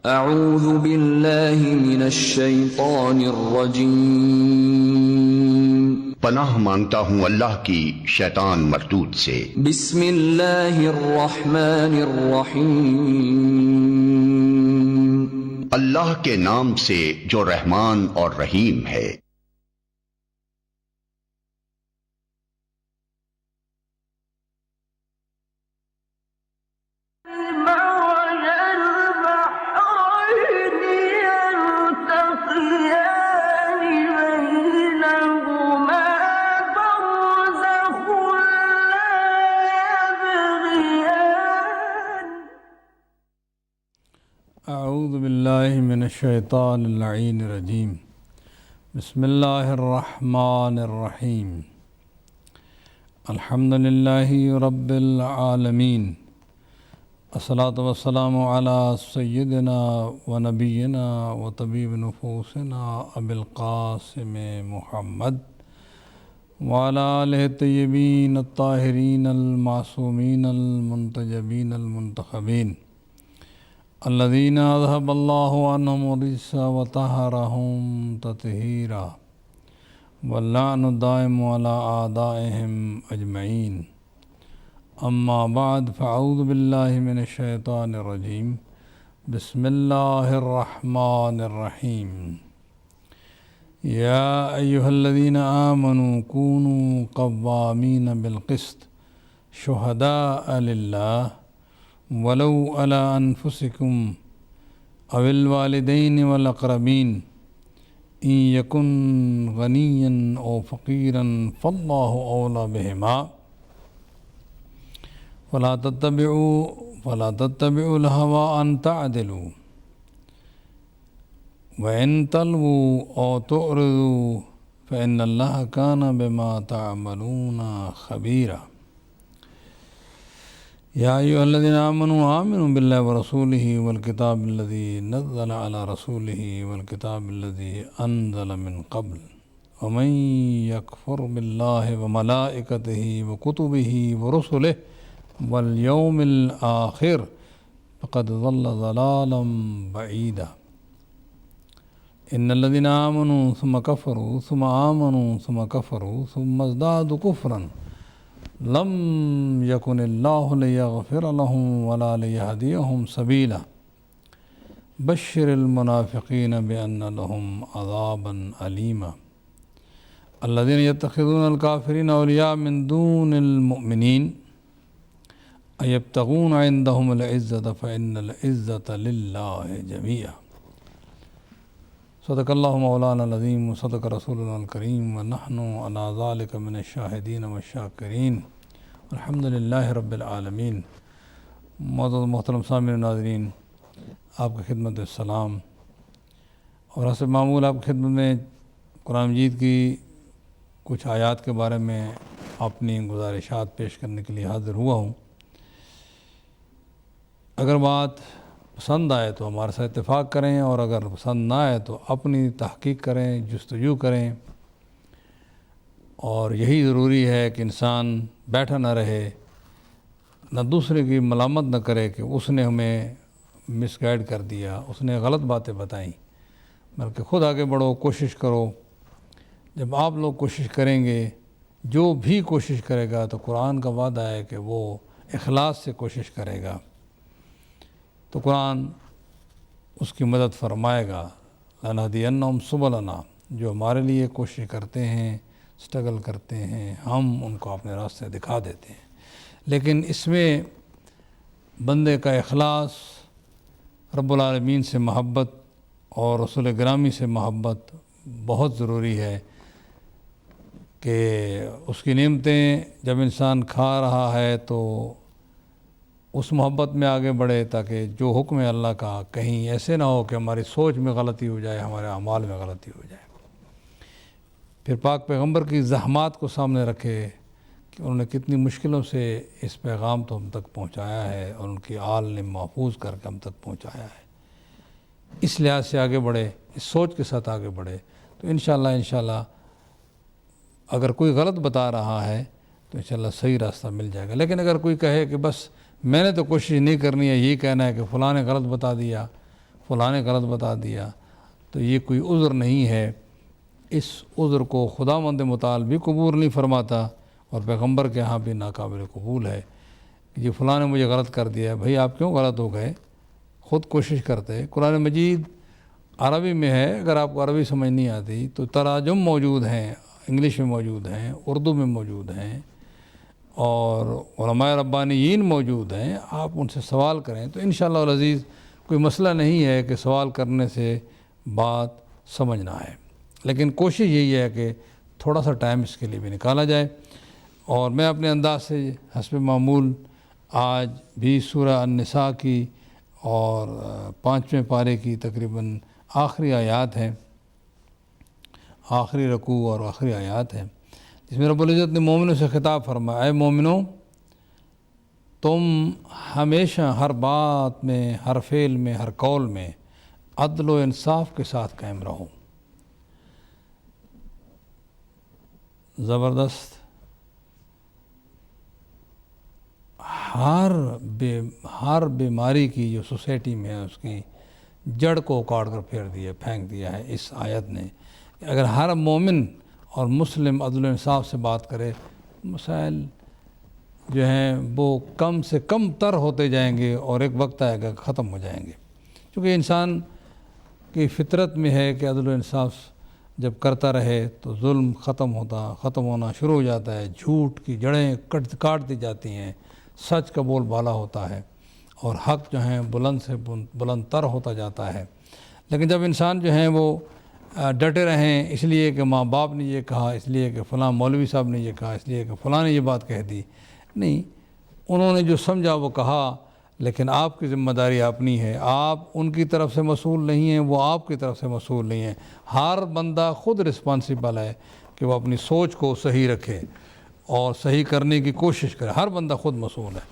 اعوذ باللہ من الشیطان الرجیم، پناہ مانگتا ہوں اللہ کی شیطان مردود سے۔ بسم اللہ الرحمن الرحیم، اللہ کے نام سے جو رحمان اور رحیم ہے۔ اعوذ باللہ من الشیطان اللعین الرجیم، بسم اللہ الرحمن الرحیم، الحمد للہ رب العالمین، الصلاۃ والسلام علی سیدنا و نبینا و طبیب نفوسنا ابی القاسم محمد وعلی آلہ الطیبین الطاہرین المعصومین المنتجبین المنتخبین الذین اذهب اللہ عنہم الرجس وطہرہم تطہیرا واللعن الدائم علی اعدائہم اجمعین، اما بعد فاعوذ باللہ من الشیطان الرجیم، بسم اللہ الرحمن الرحیم، یا ایہا الذین آمنوا کونوا قوامین بالقسط شہداء للہ ولو علی انفسکم او الوالدین والاقربین ان یکن غنیا او فقیرا فاللہ اولی بہما فلا تتبعوا الہوی ان تعدلوا وان تلووا او تعرضوا فإن اللہ کان بما تعملون خبیرا، یا ایہا الذین آمنوا باللہ ورسولہ والکتاب الذی نزل علی رسولہ والکتاب الذی انزل من قبل ومن یکفر باللہ وملائکتہ وکتبہ ورسلہ والیوم الآخر فقد ضل ضلالا بعیدا، ان الذین آمنوا ثم کفروا ثم آمنوا ثم کفروا ثم ازدادوا کفرا لم یکن اللہ لیغفر لهم ولا لیہدیہم سبیلا، بشر المنافقین بان لهم عذابا علیما، الذین یتخذون الکافرین اولیاء من دون المؤمنین ایبتغون عندهم العزة فإن العزة للہ جميعا، صدق اللہ مولانا العظیم وصدق رسولنا الکریم ونحن علی ذلک من الشاہدین والشاکرین الحمد للہ رب العالمین۔ معزز محترم سامعین و ناظرین، آپ کی خدمت السلام، اور حسب معمول آپ کی خدمت میں قرآن مجید کی کچھ آیات کے بارے میں اپنی گزارشات پیش کرنے کے لیے حاضر ہوا ہوں۔ اگر بات پسند آئے تو ہمارے ساتھ اتفاق کریں، اور اگر پسند نہ آئے تو اپنی تحقیق کریں، جستجو کریں، اور یہی ضروری ہے کہ انسان بیٹھا نہ رہے، نہ دوسرے کی ملامت نہ کرے کہ اس نے ہمیں مس گائیڈ کر دیا، اس نے غلط باتیں بتائیں، بلکہ خود آگے بڑھو، کوشش کرو۔ جب آپ لوگ کوشش کریں گے، جو بھی کوشش کرے گا تو قرآن کا وعدہ ہے کہ وہ اخلاص سے کوشش کرے گا تو قرآن اس کی مدد فرمائے گا۔ لَنَهْدِيَنَّهُمْ سُبُلَنَا، جو ہمارے لیے کوشش کرتے ہیں، سٹرگل کرتے ہیں، ہم ان کو اپنے راستے دکھا دیتے ہیں، لیکن اس میں بندے کا اخلاص، رب العالمین سے محبت اور رسول گرامی سے محبت بہت ضروری ہے کہ اس کی نعمتیں جب انسان کھا رہا ہے تو اس محبت میں آگے بڑھے، تاکہ جو حکم ہے اللہ کا کہیں ایسے نہ ہو کہ ہماری سوچ میں غلطی ہو جائے، ہمارے اعمال میں غلطی ہو جائے۔ پھر پاک پیغمبر کی زحمات کو سامنے رکھے کہ انہوں نے کتنی مشکلوں سے اس پیغام تو ہم تک پہنچایا ہے، اور ان کی آل نے محفوظ کر کے ہم تک پہنچایا ہے۔ اس لحاظ سے آگے بڑھے، اس سوچ کے ساتھ آگے بڑھے تو انشاءاللہ اگر کوئی غلط بتا رہا ہے تو انشاءاللہ صحیح راستہ مل جائے گا۔ لیکن اگر کوئی کہے کہ بس میں نے تو کوشش نہیں کرنی ہے، یہی کہنا ہے کہ فلاں نے غلط بتا دیا، فلاں نے غلط بتا دیا، تو یہ کوئی عذر نہیں ہے۔ اس عذر کو خداوند متعال بھی قبول نہیں فرماتا اور پیغمبر کے ہاں بھی ناقابل قبول ہے۔ یہ فلاں نے مجھے غلط کر دیا ہے، بھئی آپ کیوں غلط ہو گئے؟ خود کوشش کرتے۔ قرآن مجید عربی میں ہے، اگر آپ کو عربی سمجھ نہیں آتی تو تراجم موجود ہیں، انگلش میں موجود ہیں، اردو میں موجود ہیں، اور علماء ربانیین موجود ہیں۔ آپ ان سے سوال کریں تو انشاءاللہ العزیز کوئی مسئلہ نہیں ہے کہ سوال کرنے سے بات سمجھنا ہے، لیکن کوشش یہی ہے کہ تھوڑا سا ٹائم اس کے لیے بھی نکالا جائے۔ اور میں اپنے انداز سے حسب معمول آج بھی سورہ النساء کی اور 5ویں پارے کی تقریباً آخری آیات ہیں، آخری رکوع اور آخری آیات ہیں، جس میں رب العزت نے مومنوں سے خطاب فرمایا، اے مومنوں تم ہمیشہ ہر بات میں، ہر فعل میں، ہر قول میں عدل و انصاف کے ساتھ قائم رہو۔ زبردست۔ ہر بیماری کی جو سوسائٹی میں ہے اس کی جڑ کو اکاڑ کر پھینک دیا ہے اس آیت نے۔ اگر ہر مومن اور مسلم عدل و انصاف سے بات کرے، مسائل جو ہیں وہ کم سے کم تر ہوتے جائیں گے اور ایک وقت آئے گا ختم ہو جائیں گے، کیونکہ انسان کی فطرت میں ہے کہ عدل و انصاف جب کرتا رہے تو ظلم ختم ہونا شروع ہو جاتا ہے، جھوٹ کی جڑیں کاٹ دی جاتی ہیں، سچ کا بول بالا ہوتا ہے اور حق جو ہیں بلند سے بلند تر ہوتا جاتا ہے۔ لیکن جب انسان جو ہیں وہ ڈٹے رہیں اس لیے کہ ماں باپ نے یہ کہا، اس لیے کہ فلاں مولوی صاحب نے یہ کہا، اس لیے کہ فلاں نے یہ بات کہہ دی، نہیں، انہوں نے جو سمجھا وہ کہا، لیکن آپ کی ذمہ داری اپنی ہے، آپ ان کی طرف سے مسئول نہیں ہیں، وہ آپ کی طرف سے مسئول نہیں ہیں۔ ہر بندہ خود رسپانسیبل ہے کہ وہ اپنی سوچ کو صحیح رکھے اور صحیح کرنے کی کوشش کرے، ہر بندہ خود مسئول ہے،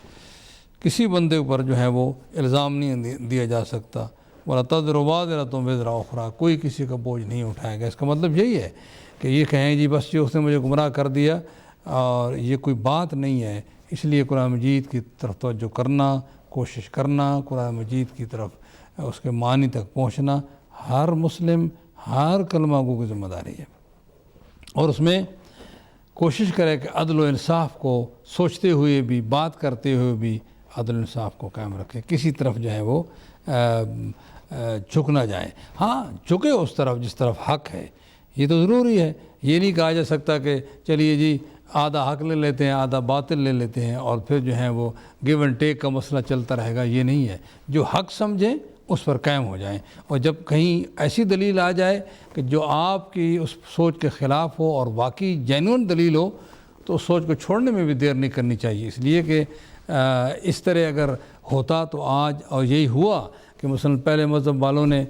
کسی بندے پر جو ہے وہ الزام نہیں دیا جا سکتا۔ وَلَا تَزِرُ وَازِرَةٌ وِزْرَ أُخْرَىٰ، کوئی کسی کا بوجھ نہیں اٹھائے گا۔ اس کا مطلب یہی ہے کہ یہ کہیں جی بس یہ اس نے مجھے گمراہ کر دیا، اور یہ کوئی بات نہیں ہے۔ اس لیے قرآن مجید کی طرف توجہ کرنا، کوشش کرنا، قرآن مجید کی طرف اس کے معنی تک پہنچنا ہر مسلم، ہر کلمہ گو کی ذمہ داری ہے، اور اس میں کوشش کرے کہ عدل و انصاف کو سوچتے ہوئے بھی، بات کرتے ہوئے بھی عدل و انصاف کو قائم رکھے، کسی طرف جو ہے وہ جھک نہ جائیں۔ ہاں جھکے اس طرف جس طرف حق ہے، یہ تو ضروری ہے۔ یہ نہیں کہا جا سکتا کہ چلیے جی آدھا حق لے لیتے ہیں آدھا باطل لے لیتے ہیں اور پھر جو ہے وہ گیو اینڈ ٹیک کا مسئلہ چلتا رہے گا، یہ نہیں ہے۔ جو حق سمجھیں اس پر قائم ہو جائیں، اور جب کہیں ایسی دلیل آ جائے کہ جو آپ کی اس سوچ کے خلاف ہو اور واقعی جینوئن دلیل ہو، تو اس سوچ کو چھوڑنے میں بھی دیر نہیں کرنی چاہیے، اس لیے کہ اس طرح اگر ہوتا تو آج، اور یہی ہوا کہ مثلا پہلے مذہب والوں نے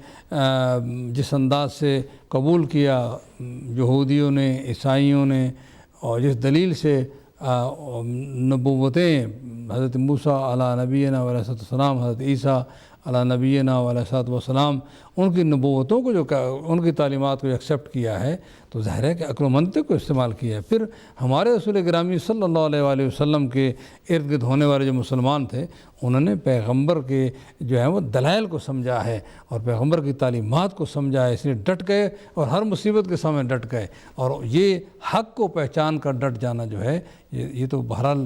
جس انداز سے قبول کیا، یہودیوں نے، عیسائیوں نے، اور جس دلیل سے نبوتیں حضرت موسیٰ علیہ نبینا علیہ السلام، حضرت عیسیٰ علیہ نبینا علیہ السلام، ان کی نبوتوں کو ان کی تعلیمات کو ایکسیپٹ کیا ہے، تو ظاہر ہے کہ عقل و منطق کو استعمال کیا ہے۔ پھر ہمارے رسول گرامی صلی اللہ علیہ وآلہ وسلم کے ارد گرد ہونے والے جو مسلمان تھے، انہوں نے پیغمبر کے جو ہے وہ دلائل کو سمجھا ہے اور پیغمبر کی تعلیمات کو سمجھا ہے، اس لیے ڈٹ گئے اور ہر مصیبت کے سامنے ڈٹ گئے، اور یہ حق کو پہچان کر ڈٹ جانا جو ہے یہ تو بہرحال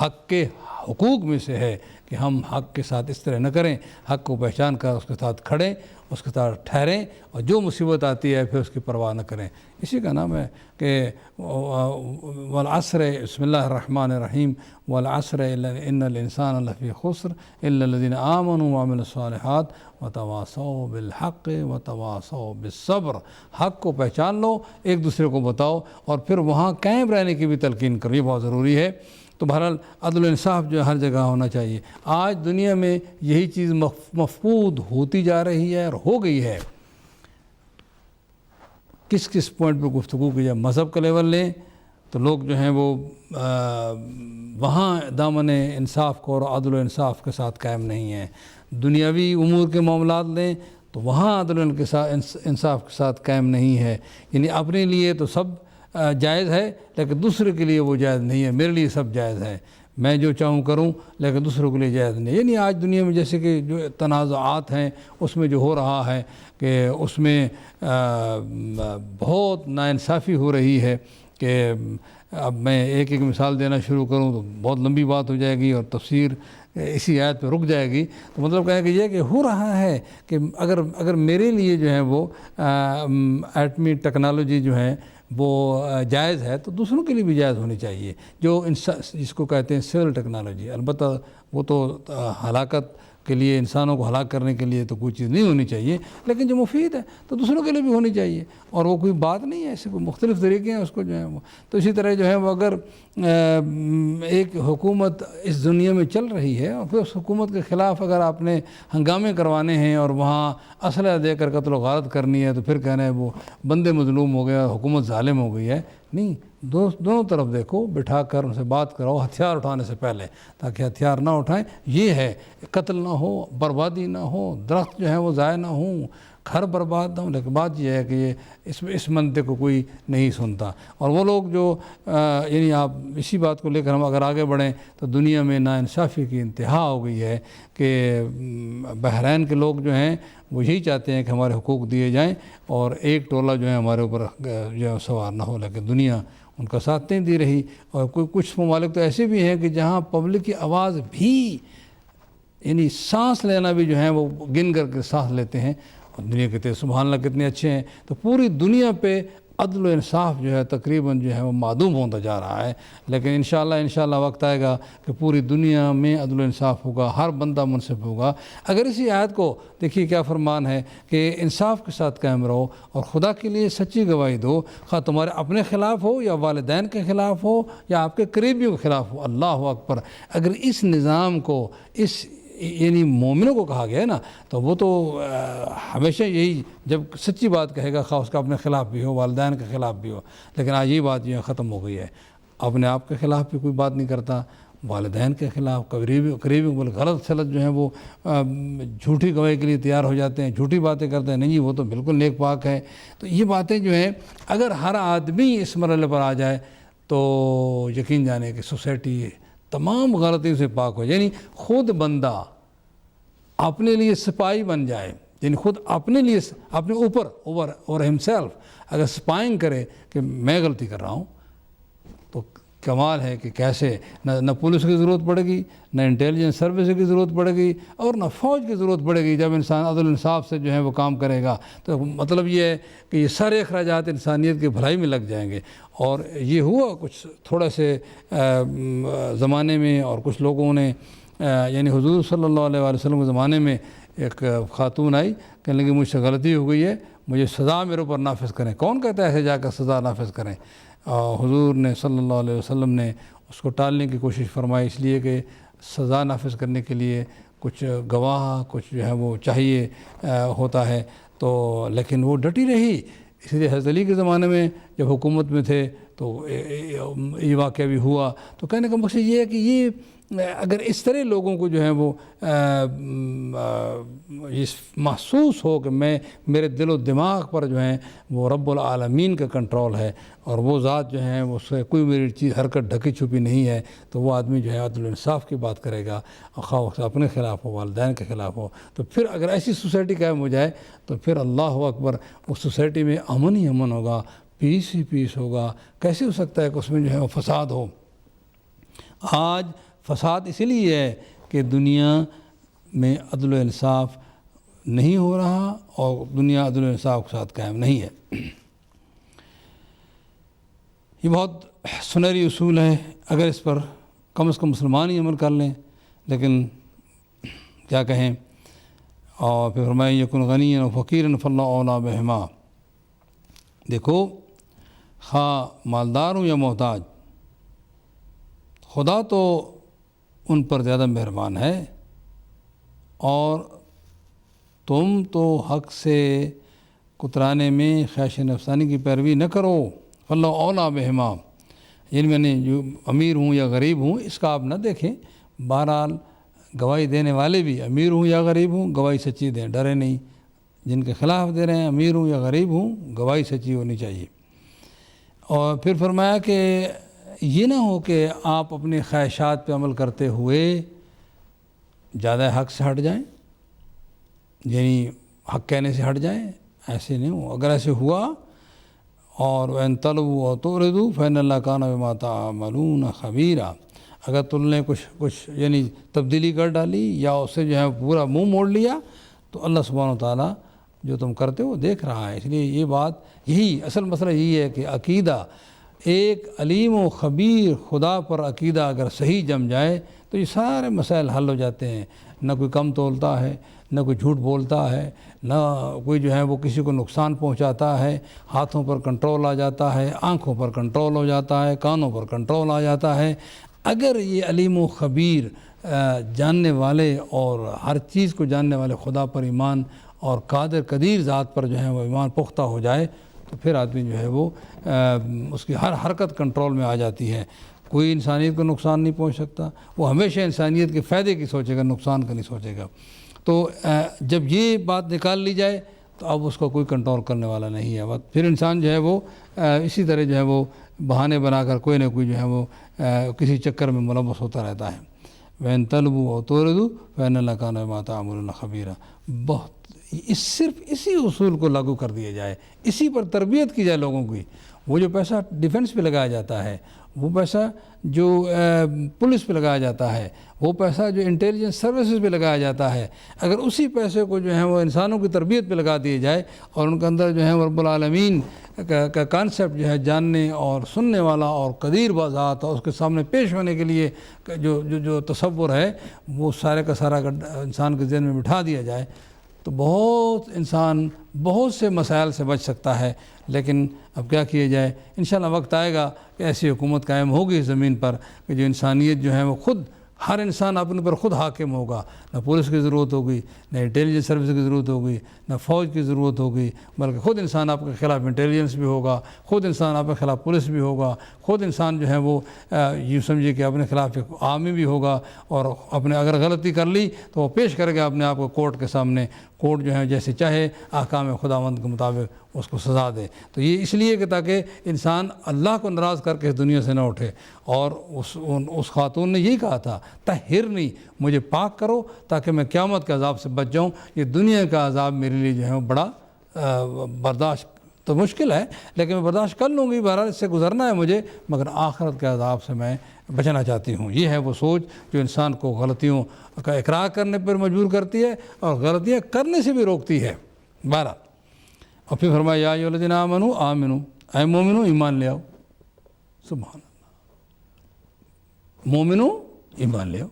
حق کے حقوق میں سے ہے کہ ہم حق کے ساتھ اس طرح نہ کریں، حق کو پہچان کر اس کے ساتھ کھڑیں، اس کے ساتھ ٹھہریں، اور جو مصیبت آتی ہے پھر اس کی پرواہ نہ کریں۔ اسی کا نام ہے کہ والعصر، بسم اللہ الرحمن الرحیم، والعصر ان الانسان لفی خسر الا الذین آمنوا وعملوا الصالحات وتواصوا بالحق وتواصوا بالصبر۔ حق کو پہچان لو، ایک دوسرے کو بتاؤ، اور پھر وہاں قائم رہنے کی بھی تلقین کرو، یہ بہت ضروری ہے۔ تو بہرحال عدل و انصاف جو ہر جگہ ہونا چاہیے۔ آج دنیا میں یہی چیز مفقود ہوتی جا رہی ہے اور ہو گئی ہے۔ کس پوائنٹ پہ گفتگو کی جائے، مذہب کا لیول لیں تو لوگ جو ہیں وہ وہاں دامن انصاف کو اور عدل و انصاف کے ساتھ قائم نہیں ہیں۔ دنیاوی امور کے معاملات لیں تو وہاں عدل و انصاف کے ساتھ قائم نہیں ہے، یعنی اپنے لیے تو سب جائز ہے لیکن دوسرے کے لیے وہ جائز نہیں ہے، میرے لیے سب جائز ہے، میں جو چاہوں کروں لیکن دوسروں کے لیے جائز نہیں۔ یعنی آج دنیا میں جیسے کہ جو تنازعات ہیں اس میں جو ہو رہا ہے کہ اس میں بہت ناانصافی ہو رہی ہے کہ اب میں ایک مثال دینا شروع کروں تو بہت لمبی بات ہو جائے گی اور تفسیر اسی آیت پہ رک جائے گی۔ تو مطلب کہنے کہ یہ کہ ہو رہا ہے کہ اگر میرے لیے جو ہے وہ ایٹمی ٹیکنالوجی جو ہے وہ جائز ہے تو دوسروں کے لیے بھی جائز ہونی چاہیے، جو جس کو کہتے ہیں سول ٹیکنالوجی۔ البتہ وہ تو ہلاکت کے لیے، انسانوں کو ہلاک کرنے کے لیے تو کوئی چیز نہیں ہونی چاہیے، لیکن جو مفید ہے تو دوسروں کے لیے بھی ہونی چاہیے، اور وہ کوئی بات نہیں ہے، ایسے کوئی مختلف طریقے ہیں اس کو جو ہے وہ۔ تو اسی طرح جو ہے وہ اگر ایک حکومت اس دنیا میں چل رہی ہے اور پھر اس حکومت کے خلاف اگر آپ نے ہنگامے کروانے ہیں اور وہاں اسلحہ دے کر قتل و غارت کرنی ہے تو پھر کہنا ہے وہ بندے مظلوم ہو گئے اور حکومت ظالم ہو گئی ہے۔ نہیں، دونوں طرف دیکھو، بٹھا کر ان سے بات کرو ہتھیار اٹھانے سے پہلے، تاکہ ہتھیار نہ اٹھائیں۔ یہ ہے قتل نہ ہو، بربادی نہ ہو، درخت جو ہیں وہ ضائع نہ ہوں، گھر برباد نہ ہوں، لیکن بات یہ ہے کہ یہ اس منطق کو کوئی نہیں سنتا۔ اور وہ لوگ جو یعنی آپ اسی بات کو لے کر ہم اگر آگے بڑھیں تو دنیا میں ناانصافی کی انتہا ہو گئی ہے کہ بحرین کے لوگ جو ہیں وہ یہی چاہتے ہیں کہ ہمارے حقوق دیے جائیں اور ایک ٹولہ جو ہے ہمارے اوپر جو ہے سوار نہ ہو، لیکن دنیا ان کا ساتھ نہیں دی رہی۔ اور کچھ ممالک تو ایسے بھی ہیں کہ جہاں پبلک کی آواز بھی، یعنی سانس لینا بھی جو ہے وہ گن کر کے سانس لیتے ہیں، اور دنیا کہتے ہیں سبحان اللہ کتنے اچھے ہیں۔ تو پوری دنیا پہ عدل و انصاف جو ہے تقریباً جو ہے وہ معدوم ہوتا جا رہا ہے، لیکن انشاءاللہ وقت آئے گا کہ پوری دنیا میں عدل و انصاف ہوگا، ہر بندہ منصف ہوگا۔ اگر اسی آیت کو دیکھیے کیا فرمان ہے کہ انصاف کے ساتھ قائم رہو اور خدا کے لیے سچی گواہی دو، خواہ تمہارے اپنے خلاف ہو یا والدین کے خلاف ہو یا آپ کے قریبیوں کے خلاف ہو۔ اللہ اکبر! اگر اس نظام کو یعنی مومنوں کو کہا گیا ہے نا، تو وہ تو ہمیشہ یہی جب سچی بات کہے گا، خواہ اس کا اپنے خلاف بھی ہو، والدین کے خلاف بھی ہو۔ لیکن آج یہ بات جو ہے ختم ہو گئی ہے، اپنے آپ کے خلاف بھی کوئی بات نہیں کرتا، والدین کے خلاف، قریبی غلط سلط جو ہیں وہ جھوٹی گواہی کے لیے تیار ہو جاتے ہیں، جھوٹی باتیں کرتے ہیں، نہیں جی وہ تو بالکل نیک پاک ہے۔ تو یہ باتیں جو ہیں اگر ہر آدمی اس مرحلے پر آ جائے تو یقین جانے کہ سوسائٹی تمام غلطیوں سے پاک ہو، یعنی خود بندہ اپنے لیے سپاہی بن جائے، یعنی خود اپنے لیے اپنے اوپر اور ہمسیلف اگر سپائنگ کرے کہ میں غلطی کر رہا ہوں، تو کمال ہے کہ کیسے نہ پولیس کی ضرورت پڑے گی، نہ انٹیلیجنس سروس کی ضرورت پڑے گی، اور نہ فوج کی ضرورت پڑے گی جب انسان عدل انصاف سے جو ہے وہ کام کرے گا۔ تو مطلب یہ ہے کہ یہ سارے اخراجات انسانیت کی بھلائی میں لگ جائیں گے۔ اور یہ ہوا کچھ تھوڑا سے زمانے میں، اور کچھ لوگوں نے یعنی حضور صلی اللہ علیہ وسلم کے زمانے میں ایک خاتون آئی، کہنے لگی مجھ سے غلطی ہو گئی ہے، مجھے سزا میرے اوپر نافذ کریں۔ کون کہتا ہے ایسے جا کر سزا نافذ کریں؟ حضور نے صلی اللہ علیہ وسلم نے اس کو ٹالنے کی کوشش فرمائی، اس لیے کہ سزا نافذ کرنے کے لیے کچھ گواہ کچھ جو ہے وہ چاہیے ہوتا ہے، تو لیکن وہ ڈٹی رہی۔ اسی لیے حضرت علی کے زمانے میں جب حکومت میں تھے تو یہ واقعہ بھی ہوا۔ تو کہنے کا مقصد یہ ہے کہ یہ اگر اس طرح لوگوں کو جو ہے وہ محسوس ہو کہ میرے دل و دماغ پر جو ہے وہ رب العالمین کا کنٹرول ہے اور وہ ذات جو ہے اس سے کوئی میری چیز حرکت ڈھکی چھپی نہیں ہے، تو وہ آدمی جو ہے عدل و انصاف کی بات کرے گا، خواہ اپنے خلاف ہو، والدین کے خلاف ہو۔ تو پھر اگر ایسی سوسائٹی قائم ہو جائے تو پھر اللہ اکبر، اس سوسائٹی میں امن ہی امن ہوگا، پیس ہی پیس ہوگا۔ کیسے ہو سکتا ہے کہ اس میں جو ہے وہ فساد ہو؟ آج فساد اسی لیے ہے کہ دنیا میں عدل و انصاف نہیں ہو رہا اور دنیا عدل و انصاف کے ساتھ قائم نہیں ہے۔ یہ بہت سنہری اصول ہے، اگر اس پر کم از کم مسلمان ہی عمل کر لیں، لیکن کیا کہیں۔ اور پھر فرمائیں یکن غنی و فقیرن فاللہ اولیٰ بہما۔ دیکھو خواہ مالدار ہوں یا محتاج، خدا تو ان پر زیادہ مہربان ہے، اور تم تو حق سے کترانے میں خواہش نفسانی کی پیروی نہ کرو۔ فاللہ اولیٰ بہما، یعنی میں نے جو امیر ہوں یا غریب ہوں اس کا آپ نہ دیکھیں، بہرحال گواہی دینے والے بھی امیر ہوں یا غریب ہوں گواہی سچی دیں، ڈرے نہیں۔ جن کے خلاف دے رہے ہیں امیر ہوں یا غریب ہوں گواہی سچی ہونی چاہیے۔ اور پھر فرمایا کہ یہ نہ ہو کہ آپ اپنی خواہشات پہ عمل کرتے ہوئے زیادہ حق سے ہٹ جائیں، یعنی حق کہنے سے ہٹ جائیں، ایسے نہیں ہو۔ اگر ایسے ہوا اور وَإِن تَلْوُوا وَتُعْرِضُوا فَإِنَّ اللَّهَ كَانَ بِمَا تَعْمَلُونَ خَبِيرًا، اگر تم نے کچھ یعنی تبدیلی کر ڈالی یا اسے جو ہے پورا منہ موڑ لیا تو اللہ سبحانہ و تعالیٰ جو تم کرتے ہو دیکھ رہا ہے۔ اس لیے یہ بات، یہی اصل مسئلہ یہی ہے کہ عقیدہ، ایک علیم و خبیر خدا پر عقیدہ اگر صحیح جم جائے تو یہ سارے مسائل حل ہو جاتے ہیں۔ نہ کوئی کم تولتا ہے، نہ کوئی جھوٹ بولتا ہے، نہ کوئی جو ہے وہ کسی کو نقصان پہنچاتا ہے، ہاتھوں پر کنٹرول آ جاتا ہے، آنکھوں پر کنٹرول ہو جاتا ہے، کانوں پر کنٹرول آ جاتا ہے۔ اگر یہ علیم و خبیر جاننے والے اور ہر چیز کو جاننے والے خدا پر ایمان اور قادر قدیر ذات پر جو ہے وہ ایمان پختہ ہو جائے تو پھر آدمی جو ہے وہ اس کی ہر حرکت کنٹرول میں آ جاتی ہے۔ کوئی انسانیت کو نقصان نہیں پہنچ سکتا، وہ ہمیشہ انسانیت کے فائدے کی سوچے گا، نقصان کا نہیں سوچے گا۔ تو جب یہ بات نکال لی جائے تو اب اس کو کوئی کنٹرول کرنے والا نہیں ہے۔ پھر انسان جو ہے وہ اسی طرح جو ہے وہ بہانے بنا کر کوئی نہ کوئی جو ہے وہ کسی چکر میں ملوث ہوتا رہتا ہے۔ وَإِن تَلْوُوا وَتُعْرِضُوا فَإِنَّ اللَّهَ كَانَ بِمَا تَعْمَلُونَ خَبِيرًا۔ صرف اسی اصول کو لاگو کر دیا جائے، اسی پر تربیت کی جائے لوگوں کی۔ وہ جو پیسہ ڈیفنس پہ لگایا جاتا ہے، وہ پیسہ جو پولیس پہ لگایا جاتا ہے، وہ پیسہ جو انٹیلیجنس سروسز پہ لگایا جاتا ہے، اگر اسی پیسے کو جو ہے وہ انسانوں کی تربیت پہ لگا دیا جائے اور ان کے اندر جو ہے رب العالمین کا کانسیپٹ جو ہے جاننے اور سننے والا اور قدیر بذات اور اس کے سامنے پیش ہونے کے لیے جو تصور ہے وہ سارے کا سارا انسان کے ذہن میں بٹھا دیا جائے تو انسان بہت سے مسائل سے بچ سکتا ہے۔ لیکن اب کیا کیا جائے، انشاءاللہ وقت آئے گا کہ ایسی حکومت قائم ہوگی اس زمین پر کہ جو انسانیت جو ہے وہ خود، ہر انسان اپنے پر خود حاکم ہوگا، نہ پولیس کی ضرورت ہوگی، نہ انٹیلیجنس سروس کی ضرورت ہوگی، نہ فوج کی ضرورت ہوگی، بلکہ خود انسان آپ کے خلاف انٹیلیجنس بھی ہوگا، خود انسان آپ کے خلاف پولیس بھی ہوگا، خود انسان جو ہے وہ یوں سمجھے کہ اپنے خلاف ایک عامی بھی ہوگا، اور اپنے اگر غلطی کر لی تو وہ پیش کرے گا اپنے آپ کو کورٹ کے سامنے، کورٹ جو ہے جیسے چاہے احکام خداوند کے مطابق اس کو سزا دے۔ تو یہ اس لیے کہ تاکہ انسان اللہ کو ناراض کر کے اس دنیا سے نہ اٹھے، اور اس خاتون نے یہی کہا تھا، طہرنی، مجھے پاک کرو تاکہ میں قیامت کے عذاب سے بچ جاؤں۔ یہ دنیا کا عذاب میرے لیے جو ہے وہ بڑا برداشت تو مشکل ہے، لیکن میں برداشت کر لوں گی، بہرحال اس سے گزرنا ہے مجھے، مگر آخرت کے عذاب سے میں بچنا چاہتی ہوں۔ یہ ہے وہ سوچ جو انسان کو غلطیوں کا اقرار کرنے پر مجبور کرتی ہے اور غلطیاں کرنے سے بھی روکتی ہے۔ بہرحال اور پھر فرمایا یا ایھا الذین آمنوا آمنوا، اے مومنو ایمان لے آؤ۔ سبحان اللہ، مومنو ایمان لے آؤ،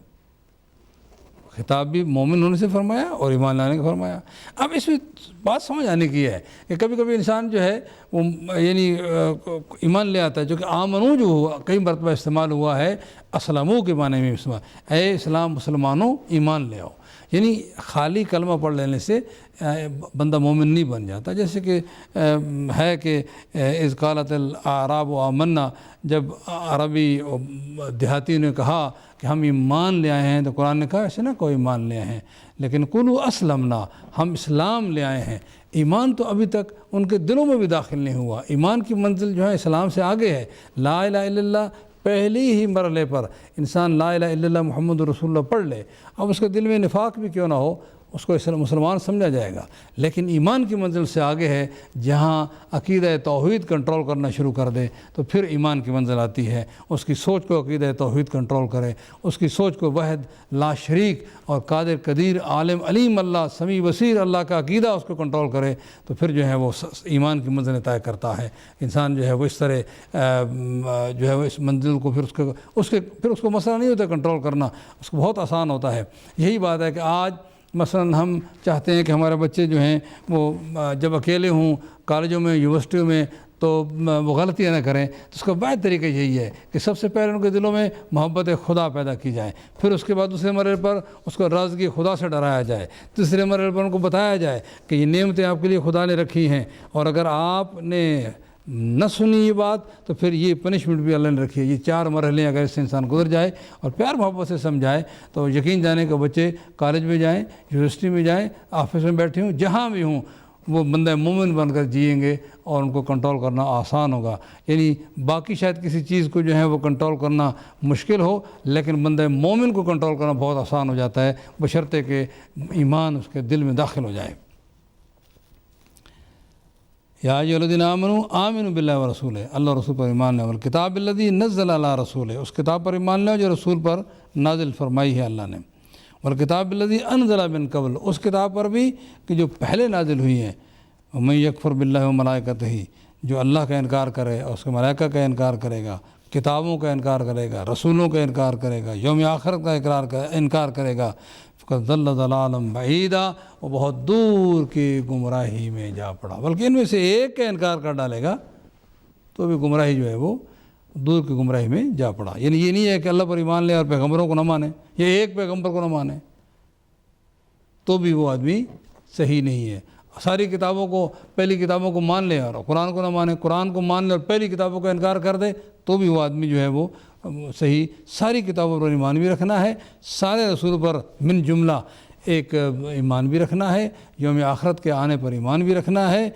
خطاب بھی مومن ہونے سے فرمایا اور ایمان لانے کا فرمایا۔ اب اس میں بات سمجھ آنے کی ہے کہ کبھی کبھی انسان جو ہے وہ یعنی ایمان لے آتا ہے، جو کہ آمنو جو ہوا کئی مرتبہ استعمال ہوا ہے اسلموا کے معنی میں استعمال، اے اسلام مسلمانوں ایمان لے آؤ، یعنی خالی کلمہ پڑھ لینے سے بندہ مومن نہیں بن جاتا۔ جیسے کہ ہے کہ اذ قالت الاعراب آمنا، جب عربی دیہاتی نے کہا کہ ہم ایمان لے آئے ہیں تو قرآن نے کہا ایسے نہ کوئی ایمان لے آئے ہیں، لیکن قولوا اسلمنا، ہم اسلام لے آئے ہیں۔ ایمان تو ابھی تک ان کے دلوں میں بھی داخل نہیں ہوا، ایمان کی منزل جو ہے اسلام سے آگے ہے۔ لا الہ الا اللہ پہلی ہی مرحلے پر انسان لا الہ الا اللہ محمد رسول اللہ پڑھ لے، اب اس کے دل میں نفاق بھی کیوں نہ ہو، اس کو مسلمان سمجھا جائے گا۔ لیکن ایمان کی منزل سے آگے ہے، جہاں عقیدہ توحید کنٹرول کرنا شروع کر دے تو پھر ایمان کی منزل آتی ہے۔ اس کی سوچ کو عقیدہ توحید کنٹرول کرے، اس کی سوچ کو وحد لا شریک اور قادر قدیر عالم علیم اللہ سمیع بصیر اللہ کا عقیدہ اس کو کنٹرول کرے تو پھر جو ہے وہ ایمان کی منزل طے کرتا ہے۔ انسان جو ہے وہ اس طرح جو ہے وہ اس منزل کو پھر اس کو مسئلہ نہیں ہوتا کنٹرول کرنا، اس کو بہت آسان ہوتا ہے۔ یہی بات ہے کہ آج مثلا ہم چاہتے ہیں کہ ہمارے بچے جو ہیں وہ جب اکیلے ہوں کالجوں میں یونیورسٹیوں میں تو وہ غلطیاں نہ کریں، تو اس کا واحد طریقہ یہی ہے کہ سب سے پہلے ان کے دلوں میں محبت خدا پیدا کی جائے، پھر اس کے بعد دوسرے مرحلے پر اس کو رازقی خدا سے ڈرایا جائے، تیسرے مرحلے پر ان کو بتایا جائے کہ یہ نعمتیں آپ کے لیے خدا نے رکھی ہیں، اور اگر آپ نے نہ سنی یہ بات تو پھر یہ پنشمنٹ بھی اللہ نے رکھی ہے۔ یہ 4 مرحلے اگر اس سے انسان گزر جائے اور پیار محبت سے سمجھائے تو یقین جانے کہ بچے کالج میں جائیں، یونیورسٹی میں جائیں، آفس میں بیٹھے ہوں، جہاں بھی ہوں، وہ بندہ مومن بن کر جئیں گے اور ان کو کنٹرول کرنا آسان ہوگا. یعنی باقی شاید کسی چیز کو جو ہے وہ کنٹرول کرنا مشکل ہو، لیکن بندہ مومن کو کنٹرول کرنا بہت آسان ہو جاتا ہے، بشرطے کہ ایمان اس کے دل میں داخل ہو جائے. یا ایھا الذین آمنوا آمنوا باللہ ورسولہ، اللہ رسول پر ایمان لے، والکتاب الذی نزل علی رسولہ، اس کتاب پر ایمان لے جو رسول پر نازل فرمائی ہے اللہ نے، والکتاب الذی انزل من قبل، اس کتاب پر بھی کہ جو پہلے نازل ہوئی ہیں. ومن یکفر باللہ وملائکتہ، جو اللہ کا انکار کرے اور اس کے ملائکہ کا انکار کرے گا، کتابوں کا انکار کرے گا، رسولوں کا انکار کرے گا، یوم آخرت کا انکار کرے گا، فقد ضل ضلالا بعیدا، وہ بہت دور کی گمراہی میں جا پڑا. بلکہ ان میں سے ایک کا انکار کر ڈالے گا تو بھی گمراہی جو ہے وہ دور کی گمراہی میں جا پڑا. یعنی یہ نہیں ہے کہ اللہ پر ایمان لے اور پیغمبروں کو نہ مانے، یا ایک پیغمبر کو نہ مانے تو بھی وہ آدمی صحیح نہیں ہے. ساری کتابوں کو، پہلی کتابوں کو مان لے اور قرآن کو نہ مانے، قرآن کو مان لے اور پہلی کتابوں کا انکار کر دے تو بھی وہ آدمی جو ہے وہ صحیح. ساری کتابوں پر ایمان بھی رکھنا ہے، سارے رسول پر من جملہ ایک ایمان بھی رکھنا ہے، یوم آخرت کے آنے پر ایمان بھی رکھنا ہے،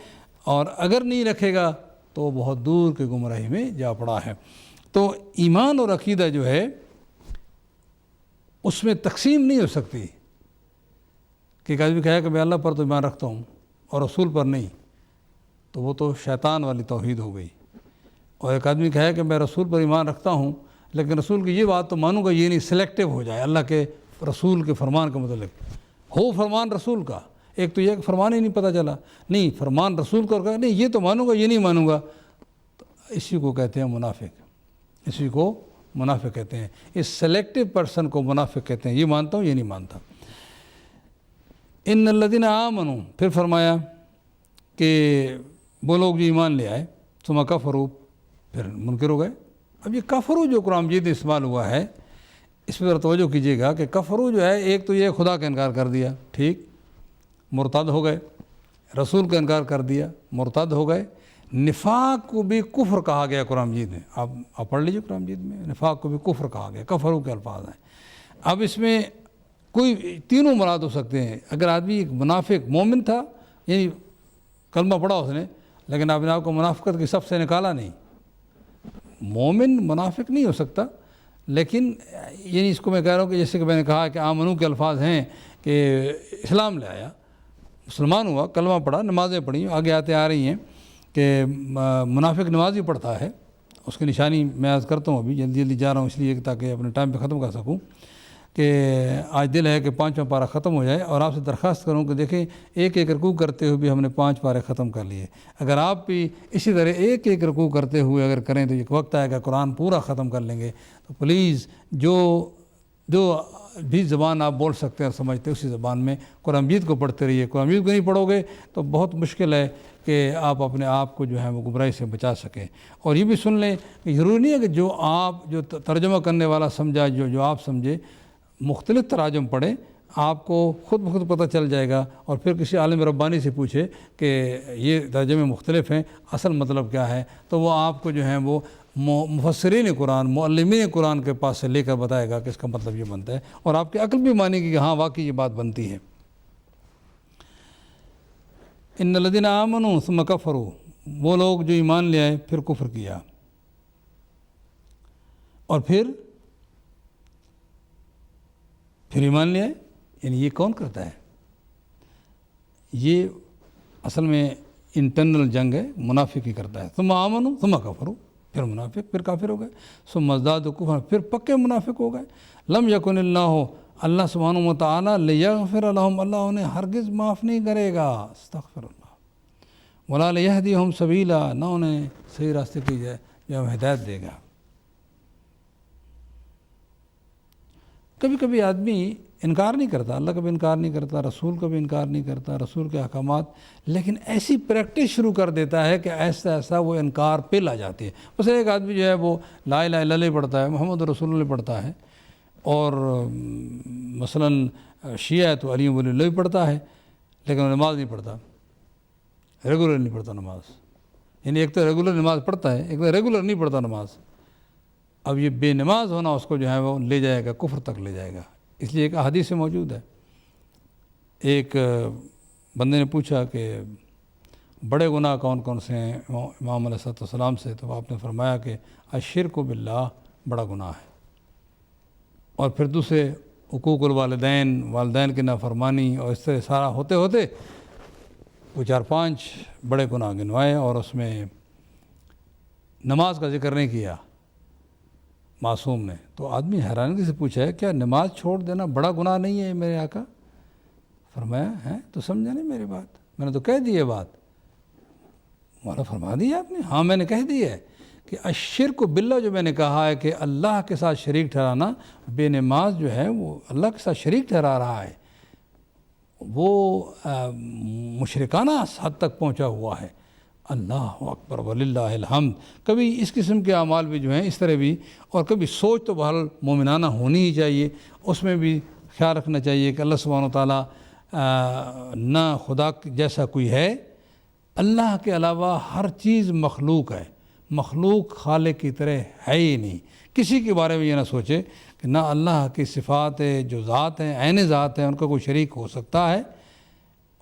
اور اگر نہیں رکھے گا تو وہ بہت دور کے گمراہی میں جا پڑا ہے. تو ایمان اور عقیدہ جو ہے اس میں تقسیم نہیں ہو سکتی کہ ایک آدمی کہے کہ میں اللہ پر تو ایمان رکھتا ہوں اور رسول پر نہیں، تو وہ تو شیطان والی توحید ہو گئی. اور ایک آدمی کہے کہ میں رسول پر ایمان رکھتا ہوں لیکن رسول کی یہ بات تو مانوں گا، یہ نہیں، سلیکٹیو ہو جائے اللہ کے رسول کے فرمان کے متعلق ہو فرمان رسول کا. ایک تو یہ کہ فرمان ہی نہیں پتہ چلا، نہیں فرمان رسول کا، نہیں یہ تو مانوں گا یہ نہیں مانوں گا، تو اسی کو کہتے ہیں منافق. اسی کو منافق کہتے ہیں. اس سلیکٹیو پرسن کو منافق کہتے ہیں. یہ مانتا ہوں یہ نہیں مانتا. ان الذین آمنوا، پھر فرمایا کہ وہ لوگ جو ایمان لے آئے، ثم کفروا، پھر منکر ہو گئے. اب یہ کفروا جو قرآن مجید میں استعمال ہوا ہے اس پر توجہ کیجیے گا کہ کفروا جو ہے ایک تو یہ خدا کا انکار کر دیا، ٹھیک، مرتد ہو گئے. رسول کا انکار کر دیا، مرتد ہو گئے. نفاق کو بھی کفر کہا گیا قرآن مجید میں. آپ پڑھ لیجیے قرآن مجید میں، نفاق کو بھی کفر کہا گیا. کفروا کے الفاظ ہیں. اب اس میں کوئی تینوں مراد ہو سکتے ہیں. اگر آدمی ایک منافق مومن تھا، یعنی کلمہ پڑھا اس نے، لیکن اپنے آپ کو منافقت کی صف سے نکالا نہیں، مومن منافق نہیں ہو سکتا. لیکن یعنی اس کو میں کہہ رہا ہوں کہ جیسے کہ میں نے کہا کہ آمنو کے الفاظ ہیں کہ اسلام لے آیا، مسلمان ہوا، کلمہ پڑھا، نمازیں پڑھیں، آگے آتے آ رہی ہیں کہ منافق نماز ہی پڑھتا ہے. اس کی نشانی میں عرض کرتا ہوں، ابھی جلدی جلدی جا رہا ہوں اس لیے تاکہ اپنے ٹائم پہ ختم کر سکوں، کہ آج دل ہے کہ 5واں پارہ ختم ہو جائے، اور آپ سے درخواست کروں کہ دیکھیں ایک ایک رکوع کرتے ہوئے بھی ہم نے 5 پارے ختم کر لیے. اگر آپ بھی اسی طرح ایک ایک رکوع کرتے ہوئے اگر کریں تو ایک وقت آئے گا قرآن پورا ختم کر لیں گے. تو پلیز جو بھی زبان آپ بول سکتے ہیں اور سمجھتے ہیں اسی زبان میں قرآن مجید کو پڑھتے رہیے. قرآن مجید کو نہیں پڑھو گے تو بہت مشکل ہے کہ آپ اپنے آپ کو جو ہے وہ گمراہی سے بچا سکیں. اور یہ بھی سن لیں کہ ضروری نہیں ہے کہ جو ترجمہ کرنے والا سمجھا، جو آپ سمجھے، مختلف تراجم پڑھیں، آپ کو خود بخود پتہ چل جائے گا. اور پھر کسی عالم ربانی سے پوچھے کہ یہ ترجمے مختلف ہیں، اصل مطلب کیا ہے، تو وہ آپ کو جو ہے وہ مفسرین قرآن، معلمین قرآن کے پاس سے لے کر بتائے گا کہ اس کا مطلب یہ بنتا ہے، اور آپ کی عقل بھی مانے گی کہ ہاں واقعی یہ بات بنتی ہے. ان الذین آمنوا ثم کفروا، وہ لوگ جو ایمان لے آئے پھر کفر کیا، اور پھر ایمان لے آئے. یعنی یہ کون کرتا ہے؟ یہ اصل میں انٹرنل جنگ ہے، منافق ہی کرتا ہے. ثم آمنوا ثم کفروا، پھر منافق، پھر کافر ہو گئے. ثم ازدادوا کفرا، پھر پکے منافق ہو گئے. لم یکن اللہ سبحانہ و تعالیٰ لیغفر لہم، اللہ انہیں ہرگز معاف نہیں کرے گا، استغفر اللہ، ولا لیہدیہم سبیلا، نہ انہیں صحیح راستے کی جائے یا ہدایت دے گا. کبھی کبھی آدمی انکار نہیں کرتا، اللہ کا بھی انکار نہیں کرتا، رسول کا بھی انکار نہیں کرتا، رسول کے احکامات، لیکن ایسی پریکٹس شروع کر دیتا ہے کہ ایسا ایسا وہ انکار پہ لا جاتی ہے. بس ایک آدمی جو ہے وہ لا الہ الا اللہ پڑھتا ہے، محمد رسول اللہ پڑھتا ہے، اور مثلا شیعہ تو علی ولی اللہ پڑھتا ہے، لیکن وہ نماز نہیں پڑھتا، ریگولر نہیں پڑھتا نماز. یعنی ایک تو ریگولر نماز پڑھتا ہے، ایک تو ریگولر نہیں پڑھتا نماز. اب یہ بے نماز ہونا اس کو جو ہے وہ لے جائے گا، کفر تک لے جائے گا. اس لیے ایک حدیث سے موجود ہے، ایک بندے نے پوچھا کہ بڑے گناہ کون کون سے ہیں امام علیہ السلام سے، تو آپ نے فرمایا کہ الشرک باللہ بڑا گناہ ہے، اور پھر دوسرے حقوق الوالدین، والدین کی نافرمانی، اور اس طرح سارا ہوتے ہوتے وہ 4-5 بڑے گناہ گنوائے، اور اس میں نماز کا ذکر نہیں کیا معصوم نے۔ تو آدمی حیرانگی سے پوچھا ہے کیا نماز چھوڑ دینا بڑا گناہ نہیں ہے میرے آقا؟ فرمایا ہے تو سمجھا نہیں میری بات، میں نے تو کہہ دی ہے بات۔ مولا فرما دی آپ نے؟ ہاں میں نے کہہ دی ہے کہ الشرک باللہ جو میں نے کہا ہے کہ اللہ کے ساتھ شریک ٹھہرانا، بے نماز جو ہے وہ اللہ کے ساتھ شریک ٹھہرا رہا ہے، وہ مشرکانہ حد تک پہنچا ہوا ہے۔ اللہ اکبر وللہ الحمد۔ کبھی اس قسم کے اعمال بھی جو ہیں اس طرح بھی، اور کبھی سوچ تو بہرحال مومنانہ ہونی ہی چاہیے، اس میں بھی خیال رکھنا چاہیے کہ اللہ سبحانہ و تعالیٰ نہ خدا جیسا کوئی ہے، اللہ کے علاوہ ہر چیز مخلوق ہے، مخلوق خالق کی طرح ہے ہی نہیں۔ کسی کے بارے میں یہ نہ سوچے کہ نہ اللہ کی صفات جو ذات ہیں، عین ذات ہیں، ان کا کوئی شریک ہو سکتا ہے،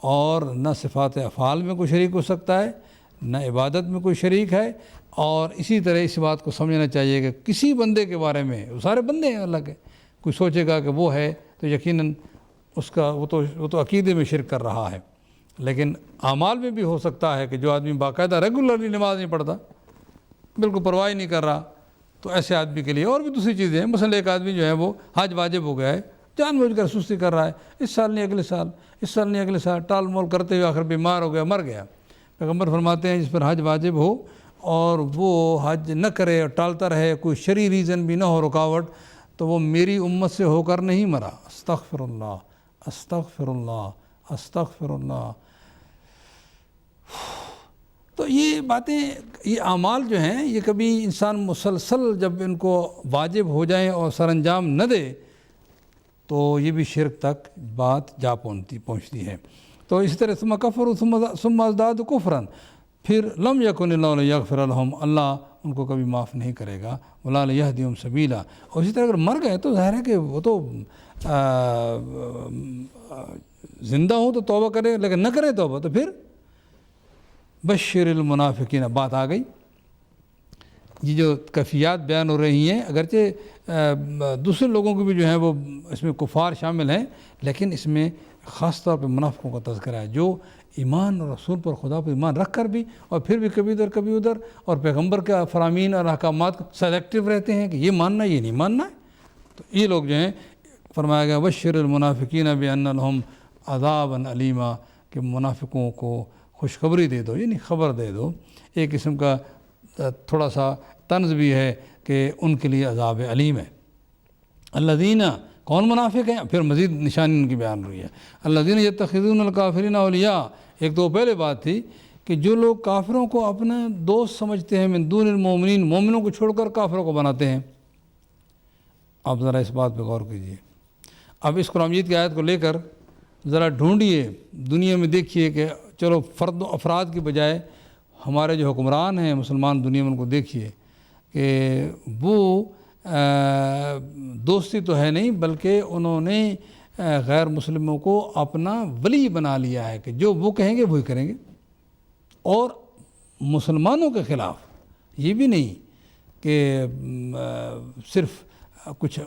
اور نہ صفات افعال میں کوئی شریک ہو سکتا ہے، نہ عبادت میں کوئی شریک ہے۔ اور اسی طرح اس بات کو سمجھنا چاہیے کہ کسی بندے کے بارے میں، وہ سارے بندے ہیں اللہ کے، کوئی سوچے گا کہ وہ ہے تو یقیناً اس کا وہ تو عقیدے میں شرک کر رہا ہے۔ لیکن اعمال میں بھی ہو سکتا ہے کہ جو آدمی باقاعدہ ریگولرلی نماز نہیں پڑھتا، بالکل پرواہ نہیں کر رہا، تو ایسے آدمی کے لیے اور بھی دوسری چیزیں ہیں۔ مثلا ایک آدمی جو ہے وہ حج واجب ہو گیا ہے، جان بوجھ کر سستی کر رہا ہے، اس سال نہیں اگلے سال، اس سال نہیں اگلے سال، ٹال مول کرتے ہوئے آخر بیمار ہو گیا، مر گیا۔ پیغمبر فرماتے ہیں جس پر حج واجب ہو اور وہ حج نہ کرے اور ٹالتا رہے، کوئی شرعی ریزن بھی نہ ہو، رکاوٹ، تو وہ میری امت سے ہو کر نہیں مرا۔ استغفر اللہ، استغفر اللہ، استغفر اللہ۔ تو یہ باتیں، یہ اعمال جو ہیں، یہ کبھی انسان مسلسل جب ان کو واجب ہو جائیں اور سر انجام نہ دے تو یہ بھی شرک تک بات جا پہنچتی ہے۔ تو اسی طرح ثم کفروا ثم ازدادوا کفرا، پھر لم یکن اللہ لیغفر لهم، اللہ ان کو کبھی معاف نہیں کرے گا، ولا لیہدیہم سبیلا۔ اور اسی طرح اگر مر گئے تو ظاہر ہے کہ وہ تو زندہ ہوں تو توبہ کرے، لیکن نہ کرے توبہ تو پھر بشر المنافقین۔ بات آ گئی، یہ جو کیفیات بیان ہو رہی ہیں، اگرچہ دوسرے لوگوں کو بھی جو ہیں وہ اس میں کفار شامل ہیں، لیکن اس میں خاص طور پہ منافقوں کا تذکرہ ہے، جو ایمان اور رسول پر، خدا پر ایمان رکھ کر بھی، اور پھر بھی کبھی ادھر کبھی ادھر، اور پیغمبر کے فرامین اور احکامات سلیکٹیو رہتے ہیں کہ یہ ماننا یہ نہیں ماننا ہے۔ تو یہ لوگ جو ہیں، فرمایا گیا بشر المنافقین بان لهم عذابا علیما، کہ منافقوں کو خوشخبری دے دو، یعنی خبر دے دو۔ ایک قسم کا تھوڑا سا طنز بھی ہے کہ ان کے لیے عذاب علیم ہے۔ الذین، کون منافق ہیں؟ پھر مزید نشانی ان کی بیان ہوئی ہے۔ الذین یتخذون الکافرین اولیاء، ایک تو پہلے بات تھی کہ جو لوگ کافروں کو اپنا دوست سمجھتے ہیں، من دون المومنین، مومنوں کو چھوڑ کر کافروں کو بناتے ہیں۔ آپ ذرا اس بات پہ غور کیجیے۔ اب اس قرآن مجید کی آیت کو لے کر ذرا ڈھونڈیے، دنیا میں دیکھیے کہ چلو فرد و افراد کی بجائے ہمارے جو حکمران ہیں مسلمان دنیا میں، ان کو دیکھیے کہ وہ دوستی تو ہے نہیں، بلکہ انہوں نے غیر مسلموں کو اپنا ولی بنا لیا ہے کہ جو وہ کہیں گے وہی کریں گے، اور مسلمانوں کے خلاف یہ بھی نہیں کہ صرف کچھ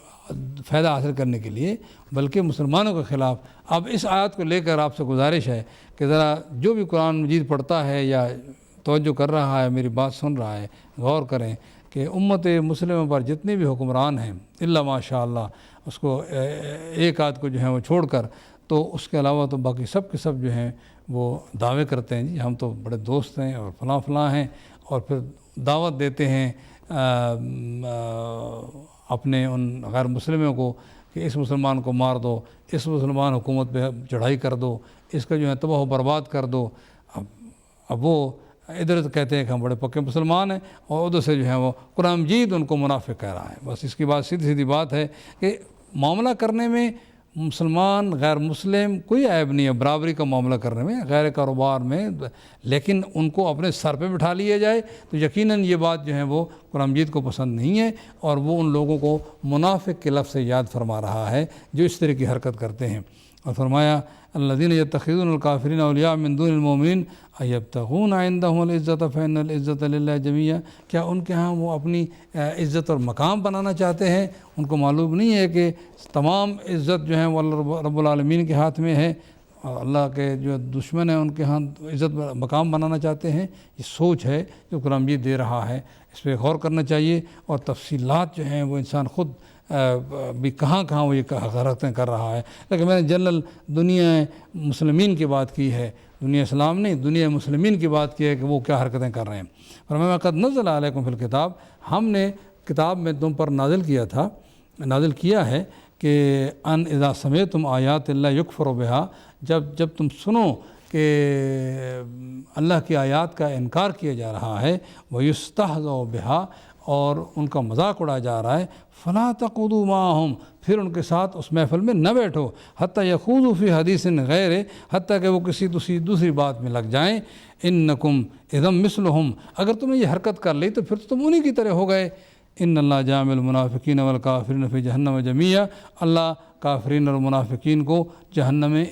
فائدہ حاصل کرنے کے لیے، بلکہ مسلمانوں کے خلاف۔ اب اس آیت کو لے کر آپ سے گزارش ہے کہ ذرا جو بھی قرآن مجید پڑھتا ہے یا توجہ کر رہا ہے، میری بات سن رہا ہے، غور کریں کہ امت مسلمہ پر جتنے بھی حکمران ہیں، الا ماشاء اللہ، اس کو ایک آدھ کو جو ہیں وہ چھوڑ کر، تو اس کے علاوہ تو باقی سب کے سب جو ہیں وہ دعوے کرتے ہیں جی ہم تو بڑے دوست ہیں اور فلاں فلاں ہیں، اور پھر دعوت دیتے ہیں اپنے ان غیر مسلموں کو کہ اس مسلمان کو مار دو، اس مسلمان حکومت پہ چڑھائی کر دو، اس کا جو ہے تباہ و برباد کر دو۔ اب وہ ادھر تو کہتے ہیں کہ ہم بڑے پکے مسلمان ہیں، اور ادھر سے جو ہے وہ قرآن مجید ان کو منافق کہہ رہا ہے۔ بس اس کی بات سیدھی سیدھی بات ہے کہ معاملہ کرنے میں مسلمان غیر مسلم کوئی عیب نہیں ہے، برابری کا معاملہ کرنے میں، غیر کاروبار میں، لیکن ان کو اپنے سر پہ بٹھا لیا جائے تو یقیناً یہ بات جو ہے وہ قرآن مجید کو پسند نہیں ہے، اور وہ ان لوگوں کو منافق کے لفظ سے یاد فرما رہا ہے جو اس طرح کی حرکت کرتے ہیں۔ اور فرمایا الذین یتخذون الکافرین اولیاء من دون المؤمنین ایبتغون عندهم العزت فإن العزت للہ جمیعا، کیا ان کے ہاں وہ اپنی عزت اور مقام بنانا چاہتے ہیں؟ ان کو معلوم نہیں ہے کہ تمام عزت جو ہے وہ اللہ رب العالمین کے ہاتھ میں ہے، اور اللہ کے جو دشمن ہیں ان کے ہاں عزت مقام بنانا چاہتے ہیں۔ یہ سوچ ہے جو قرآن مجید دے رہا ہے، اس پہ غور کرنا چاہیے، اور تفصیلات جو ہیں وہ انسان خود بھی کہاں وہ یہ حرکتیں کر رہا ہے۔ لیکن میں نے جنرل دنیا مسلمین کی بات کی ہے، دنیا اسلام نہیں، دنیا مسلمین کی بات کی ہے کہ وہ کیا حرکتیں کر رہے ہیں۔ فرمایا قد نزل علیکم فی الکتاب، ہم نے کتاب میں تم پر نازل کیا ہے کہ ان اذا سمعتم آیات اللہ یکفر بہا، جب تم سنو کہ اللہ کی آیات کا انکار کیا جا رہا ہے، وَيُسْتَهْزَأُ بِهَا، اور ان کا مذاق اڑایا جا رہا ہے، فَلَا تَقْعُدُوا مَعَهُمْ، پھر ان کے ساتھ اس محفل میں نہ بیٹھو، حَتَّى يَخُوضُوا فِي حَدِيثٍ غَيْرِهِ، حتیٰ کہ وہ کسی دوسری بات میں لگ جائیں، إِنَّكُمْ إِذًا مِثْلُهُمْ، اگر تم نے یہ حرکت کر لی تو پھر تم انہی کی طرح ہو گئے۔ ان اللہ جامع المنافقین والکافرین فی جہنم جمیعا، اللہ کافرین اور منافقین کو جہنم میں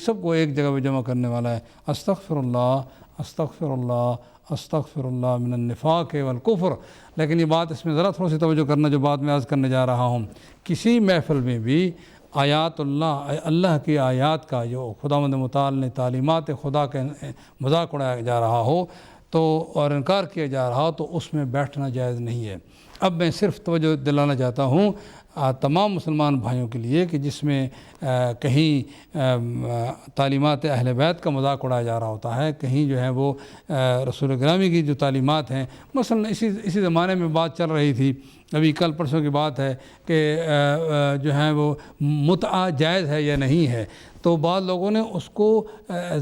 سب کو ایک جگہ پہ جمع کرنے والا ہے۔ استغفر اللہ من النفاق والکفر۔ لیکن یہ بات اس میں ذرا تھوڑا سی توجہ کرنا جو بات میں عرض کرنے جا رہا ہوں، کسی محفل میں بھی آیات اللہ کی آیات کا جو خداوند متعال نے تعلیمات خدا کا مذاق اڑایا جا رہا ہو تو اور انکار کیا جا رہا ہو تو اس میں بیٹھنا جائز نہیں ہے۔ اب میں صرف توجہ دلانا چاہتا ہوں تمام مسلمان بھائیوں کے لیے کہ جس میں کہیں تعلیمات اہل بیت کا مذاق اڑایا جا رہا ہوتا ہے، کہیں جو ہے وہ رسول گرامی کی جو تعلیمات ہیں، مثلا اسی زمانے میں بات چل رہی تھی، ابھی کل پرسوں کی بات ہے کہ جو ہے وہ متعہ جائز ہے یا نہیں ہے، تو بعض لوگوں نے اس کو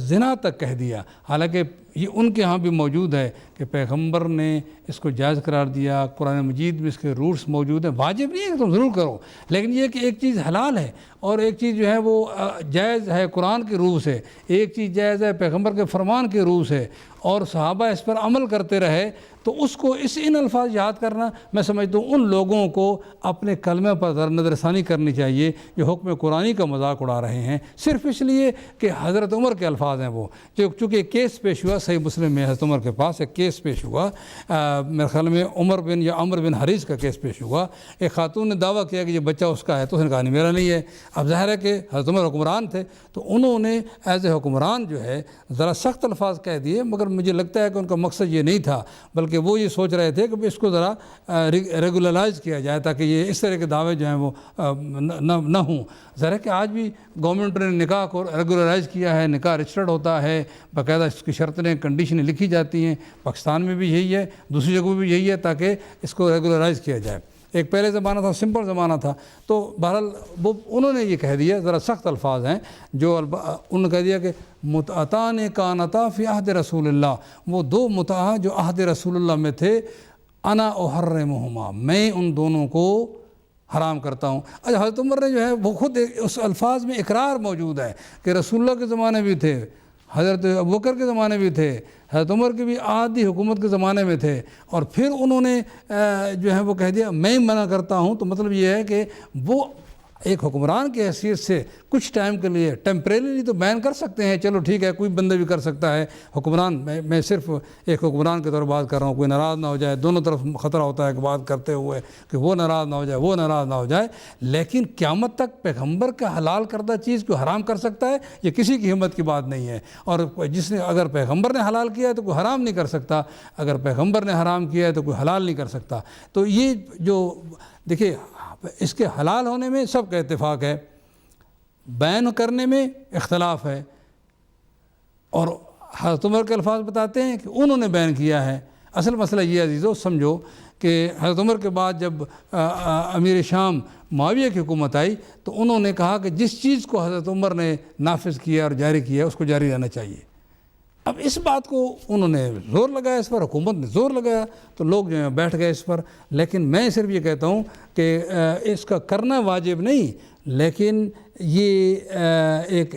زنا تک کہہ دیا، حالانکہ یہ ان کے ہاں بھی موجود ہے کہ پیغمبر نے اس کو جائز قرار دیا، قرآن مجید میں اس کے رولس موجود ہیں، واجب نہیں ہے کہ تم ضرور کرو، لیکن یہ کہ ایک چیز حلال ہے اور ایک چیز جو ہے وہ جائز ہے قرآن کے روح سے، ایک چیز جائز ہے پیغمبر کے فرمان کے روح سے، اور صحابہ اس پر عمل کرتے رہے، تو اس کو ان الفاظ یاد کرنا میں سمجھتا ہوں ان لوگوں کو اپنے کلمہ پر نظر ثانی کرنی چاہیے جو حکم قرآنی کا مذاق اڑا رہے ہیں، صرف اس لیے کہ حضرت عمر کے الفاظ ہیں وہ، چونکہ ایک کیس پیش ہوا صحیح مسلم میں، حضرت عمر کے پاس ایک کیس پیش ہوا، میرے خیال میں عمر بن حریث کا کیس پیش ہوا، ایک خاتون نے دعویٰ کیا کہ یہ بچہ اس کا ہے، تو اس نے کہا نہیں میرا نہیں ہے۔ اب ظاہر ہے کہ حضرت عمر حکمران تھے تو انہوں نے ایز اے حکمران جو ہے ذرا سخت الفاظ کہہ دیے، مگر مجھے لگتا ہے کہ ان کا مقصد یہ نہیں تھا، بلکہ وہ یہ سوچ رہے تھے کہ اس کو ذرا ریگولرائز کیا جائے تاکہ یہ اس طرح کے دعوے جو ہیں وہ نہ ہوں۔ ظاہر ہے کہ آج بھی گورنمنٹ نے نکاح کو ریگولرائز کیا ہے، نکاح رجسٹرڈ ہوتا ہے، باقاعدہ اس کی شرطیں کنڈیشنیں لکھی جاتی ہیں، پاکستان میں بھی یہی ہے، دوسری جگہوں بھی یہی ہے تاکہ اس کو ریگولرائز کیا جائے۔ ایک پہلے زمانہ تھا، سمپل زمانہ تھا، تو بہرحال انہوں نے یہ کہہ دیا، ذرا سخت الفاظ ہیں جو انہوں نے کہہ دیا کہ متعتان کانتا فی عہد رسول اللہ، وہ دو متعہ جو عہد رسول اللہ میں تھے، انا احرمہما، میں ان دونوں کو حرام کرتا ہوں۔ اچھا حضرت عمر نے جو ہے وہ خود اس الفاظ میں اقرار موجود ہے کہ رسول اللہ کے زمانے بھی تھے، حضرت ابوبکر کے زمانے بھی تھے، حضرت عمر کے بھی عادی حکومت کے زمانے میں تھے، اور پھر انہوں نے جو ہے وہ کہہ دیا میں منع کرتا ہوں، تو مطلب یہ ہے کہ وہ ایک حکمران کی حیثیت سے کچھ ٹائم کے لیے ٹیمپریریلی تو بین کر سکتے ہیں، چلو ٹھیک ہے کوئی بندہ بھی کر سکتا ہے حکمران، میں صرف ایک حکمران کے طور بات کر رہا ہوں، کوئی ناراض نہ ہو جائے، دونوں طرف خطرہ ہوتا ہے کہ بات کرتے ہوئے کہ وہ ناراض نہ ہو جائے، لیکن قیامت تک پیغمبر کا حلال کردہ چیز کو حرام کر سکتا ہے یہ کسی کی ہمت کی بات نہیں ہے، اور جس نے اگر پیغمبر نے حلال کیا ہے تو کوئی حرام نہیں کر سکتا، اگر پیغمبر نے حرام کیا ہے تو کوئی حلال نہیں کر سکتا۔ تو یہ جو دیکھیے اس کے حلال ہونے میں سب کا اتفاق ہے، بین کرنے میں اختلاف ہے، اور حضرت عمر کے الفاظ بتاتے ہیں کہ انہوں نے بین کیا ہے۔ اصل مسئلہ یہ عزیزو سمجھو کہ حضرت عمر کے بعد جب امیر شام معاویہ کی حکومت آئی تو انہوں نے کہا کہ جس چیز کو حضرت عمر نے نافذ کیا اور جاری کیا اس کو جاری رہنا چاہیے۔ اب اس بات کو انہوں نے زور لگایا، اس پر حکومت نے زور لگایا تو لوگ جو ہیں بیٹھ گئے اس پر، لیکن میں صرف یہ کہتا ہوں کہ اس کا کرنا واجب نہیں، لیکن یہ ایک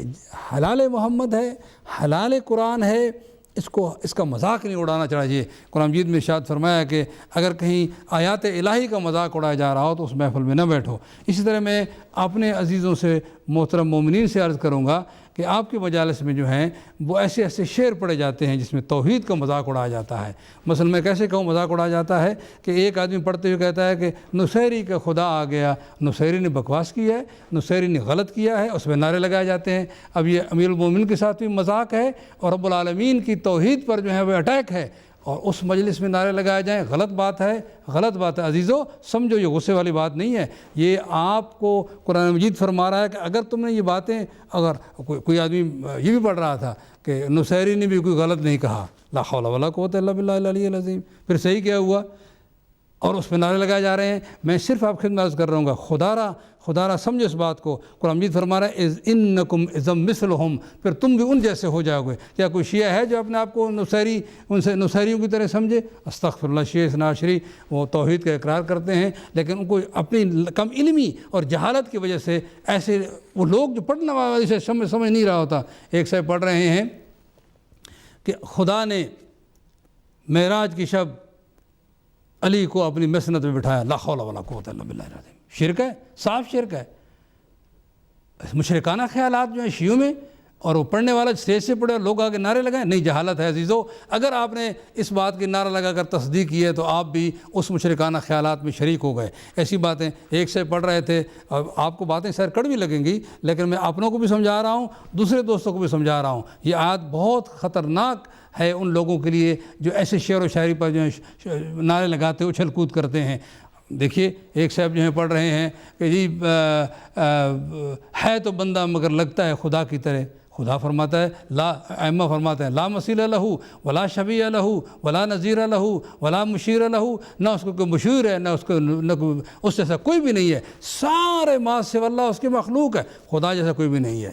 حلال محمد ہے، حلال قرآن ہے، اس کا مذاق نہیں اڑانا چاہیے۔ قرآن مجید میں ارشاد فرمایا کہ اگر کہیں آیات الہی کا مذاق اڑایا جا رہا ہو تو اس محفل میں نہ بیٹھو۔ اسی طرح میں اپنے عزیزوں سے محترم مومنین سے عرض کروں گا کہ آپ کے مجالس میں جو ہیں وہ ایسے ایسے شعر پڑھے جاتے ہیں جس میں توحید کا مذاق اڑایا جاتا ہے. مثلا میں کیسے کہوں مذاق اڑایا جاتا ہے کہ ایک آدمی پڑھتے ہوئے کہتا ہے کہ نصیری کا خدا آ گیا. نصیری نے بکواس کی ہے, نصیری نے غلط کیا ہے, اس میں نعرے لگائے جاتے ہیں. اب یہ امیر المومنین کے ساتھ بھی مذاق ہے اور رب العالمین کی توحید پر جو ہے وہ اٹیک ہے, اور اس مجلس میں نعرے لگائے جائیں. غلط بات ہے, غلط بات ہے. عزیزو سمجھو یہ غصے والی بات نہیں ہے. یہ آپ کو قرآن مجید فرما رہا ہے کہ اگر تم نے یہ باتیں, اگر کوئی آدمی یہ بھی پڑھ رہا تھا کہ نصیری نے بھی کوئی غلط نہیں کہا, لا حول ولا قوت الا باللہ العلی العظیم, پھر صحیح کیا ہوا اور اس پہ نعرے لگائے جا رہے ہیں. میں صرف آپ خدمت عرض کر رہا ہوں خدا را سمجھو اس بات کو. قرآن مجید فرما رہا ہے انکم اذا مثلہم, پھر تم بھی ان جیسے ہو جاؤ گے. کیا کوئی شیعہ ہے جو اپنے آپ کو نصیریوں کی طرح سمجھے؟ استغفر اللہ. شیعہ اثنا عشری وہ توحید کا اقرار کرتے ہیں لیکن ان کو اپنی کم علمی اور جہالت کی وجہ سے ایسے وہ لوگ جو پڑھنے والے سے سمجھ نہیں رہا ہوتا. ایک صاحب پڑھ رہے ہیں کہ خدا نے معراج کی شب علی کو اپنی مسند میں بٹھایا. لا حول ولا قوت الا باللہ العظیم. شرک ہے, صاف شرک ہے. مشرکانہ خیالات جو ہیں شیعوں میں, اور وہ پڑھنے والا اسٹیج سے پڑھے اور لوگ آگے نعرے لگائیں. نہیں, جہالت ہے عزیزو. اگر آپ نے اس بات کی نعرہ لگا کر تصدیق کی ہے تو آپ بھی اس مشرکانہ خیالات میں شریک ہو گئے. ایسی باتیں ایک سے پڑھ رہے تھے, اور آپ کو باتیں سر کڑوی لگیں گی لیکن میں اپنوں کو بھی سمجھا رہا ہوں, دوسرے دوستوں کو بھی سمجھا رہا ہوں. یہ آیت بہت خطرناک ہے ان لوگوں کے لیے جو ایسے شعر و شاعری پر جو ہے نعرے لگاتے اچھل کود کرتے ہیں. دیکھیے ایک صاحب جو ہیں پڑھ رہے ہیں کہ جی ہے تو بندہ مگر لگتا ہے خدا کی طرح. خدا فرماتا ہے, ائمہ فرماتے ہیں لا مثیل لہو ولا شبیہ لہو ولا نظیر لہو ولا مشیر لہو. نہ اس کو کوئی مشیر ہے, نہ اس جیسا کوئی بھی نہیں ہے. سارے ما سوی اللہ اس کی مخلوق ہے, خدا جیسا کوئی بھی نہیں ہے.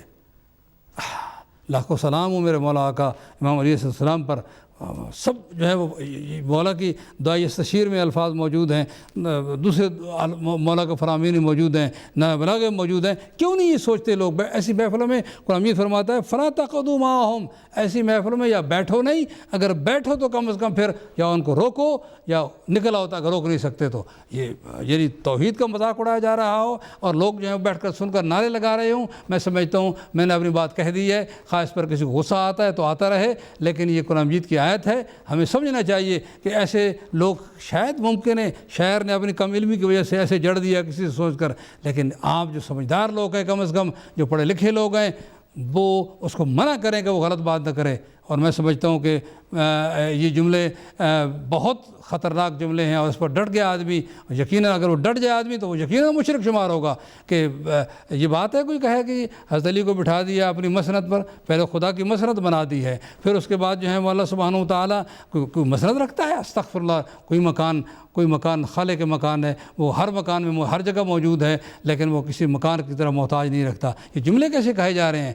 لاکھوں سلام ہو میرے مولا آقا امام علیہ السلام پر. سب جو ہے وہ مولا کی دعائے استشیر میں الفاظ موجود ہیں, دوسرے مولا کے فرامین موجود ہیں, نہ بلاغے موجود ہیں. کیوں نہیں یہ سوچتے لوگ؟ ایسی محفلوں میں قرآن مجید فرماتا ہے فلا تقعدوا معهم, ایسی محفلوں میں یا بیٹھو نہیں, اگر بیٹھو تو کم از کم پھر یا ان کو روکو یا نکل آؤ اگر روک نہیں سکتے تو. یہ توحید کا مذاق اڑایا جا رہا ہو اور لوگ جو ہے بیٹھ کر سن کر نعرے لگا رہے ہوں. میں سمجھتا ہوں میں نے اپنی بات کہہ دی ہے. خاص پر کسی کو غصہ آتا ہے تو آتا رہے, لیکن یہ قرآن مجید کی آیت ہے. ہمیں سمجھنا چاہیے کہ ایسے لوگ شاید ممکن ہے شاعر نے اپنی کم علمی کی وجہ سے ایسے جڑ دیا کسی سے سوچ کر, لیکن آپ جو سمجھدار لوگ ہیں, کم از کم جو پڑھے لکھے لوگ ہیں, وہ اس کو منع کریں کہ وہ غلط بات نہ کرے. اور میں سمجھتا ہوں کہ یہ جملے بہت خطرناک جملے ہیں, اور اس پر ڈٹ گیا آدمی, یقیناً اگر وہ ڈٹ جائے آدمی تو وہ یقیناً مشرک شمار ہوگا. کہ یہ بات ہے کوئی کہے کہ حضرت علی کو بٹھا دیا اپنی مسند پر, پہلے خدا کی مسند بنا دی ہے, پھر اس کے بعد جو ہے وہ اللہ سبحانہ و تعالیٰ کوئی مسند رکھتا ہے؟ استغفر اللہ. کوئی مکان خالق کے مکان ہے, وہ ہر مکان میں ہر جگہ موجود ہے, لیکن وہ کسی مکان کی طرح محتاج نہیں رکھتا. یہ جملے کیسے کہے جا رہے ہیں؟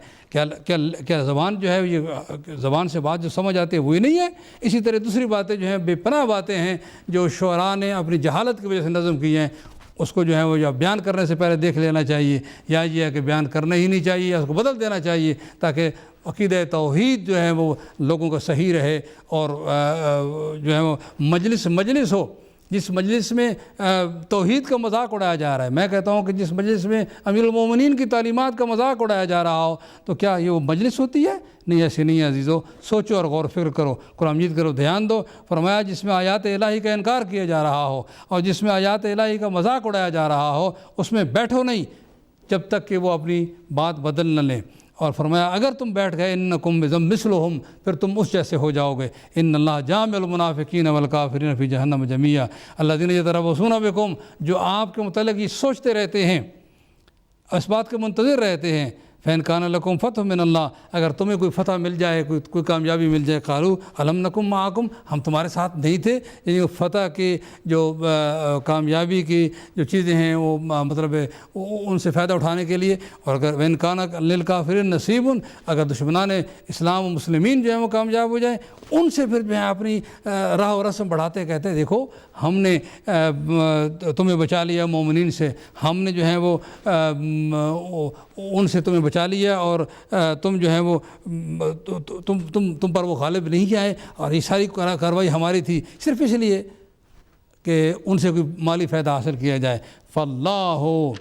کیا زبان جو ہے یہ زبان سے بات جو سمجھ آتی ہے وہی نہیں ہے؟ اسی طرح دوسری باتیں جو ہیں بے پناہ باتیں ہیں جو شعراء نے اپنی جہالت کی وجہ سے نظم کی ہیں, اس کو جو ہے وہ یا بیان کرنے سے پہلے دیکھ لینا چاہیے, یا یہ ہے کہ بیان کرنا ہی نہیں چاہیے, یا اس کو بدل دینا چاہیے تاکہ عقیدہ توحید جو ہے وہ لوگوں کو صحیح رہے. اور جو ہے وہ مجلس ہو جس مجلس میں توحید کا مذاق اڑایا جا رہا ہے. میں کہتا ہوں کہ جس مجلس میں امیر المومنین کی تعلیمات کا مذاق اڑایا جا رہا ہو تو کیا یہ وہ مجلس ہوتی ہے؟ نہیں, ایسی نہیں ہے عزیزو. سوچو اور غور فکر کرو, قرآن مجید کرو, دھیان دو. فرمایا جس میں آیات الہی کا انکار کیا جا رہا ہو اور جس میں آیات الہی کا مذاق اڑایا جا رہا ہو, اس میں بیٹھو نہیں جب تک کہ وہ اپنی بات بدل نہ لیں. اور فرمایا اگر تم بیٹھ گئے انکم مثلہم, پھر تم اس جیسے ہو جاؤ گے. ان اللہ جامع المنافقین والکافرین فی جہنم جمیعا الذین یتربصون بکم, جو آپ کے متعلق یہ سوچتے رہتے ہیں, اس بات کے منتظر رہتے ہیں. فین کان لکم فتح من اللہ, اگر تمہیں کوئی فتح مل جائے, کوئی کامیابی مل جائے, قالوا الم نکم معکم, ہم تمہارے ساتھ نہیں تھے. یعنی فتح کی جو کامیابی کی جو چیزیں ہیں وہ مطلب ہے ان سے فائدہ اٹھانے کے لیے. اور اگر وین کان للکافرین نصیب, اگر دشمنان اسلام و مسلمین جو ہیں وہ کامیاب ہو جائیں, ان سے پھر جو ہے اپنی راہ و رسم بڑھاتے, کہتے ہیں دیکھو ہم نے تمہیں بچا لیا مومنین سے, ہم نے جو ہے وہ ان سے تمہیں بچا لیا, اور تم جو ہے وہ تم پر وہ غالب نہیں آئے, اور یہ ساری کارروائی ہماری تھی صرف اس لیے کہ ان سے کوئی مالی فائدہ حاصل کیا جائے. فاللہ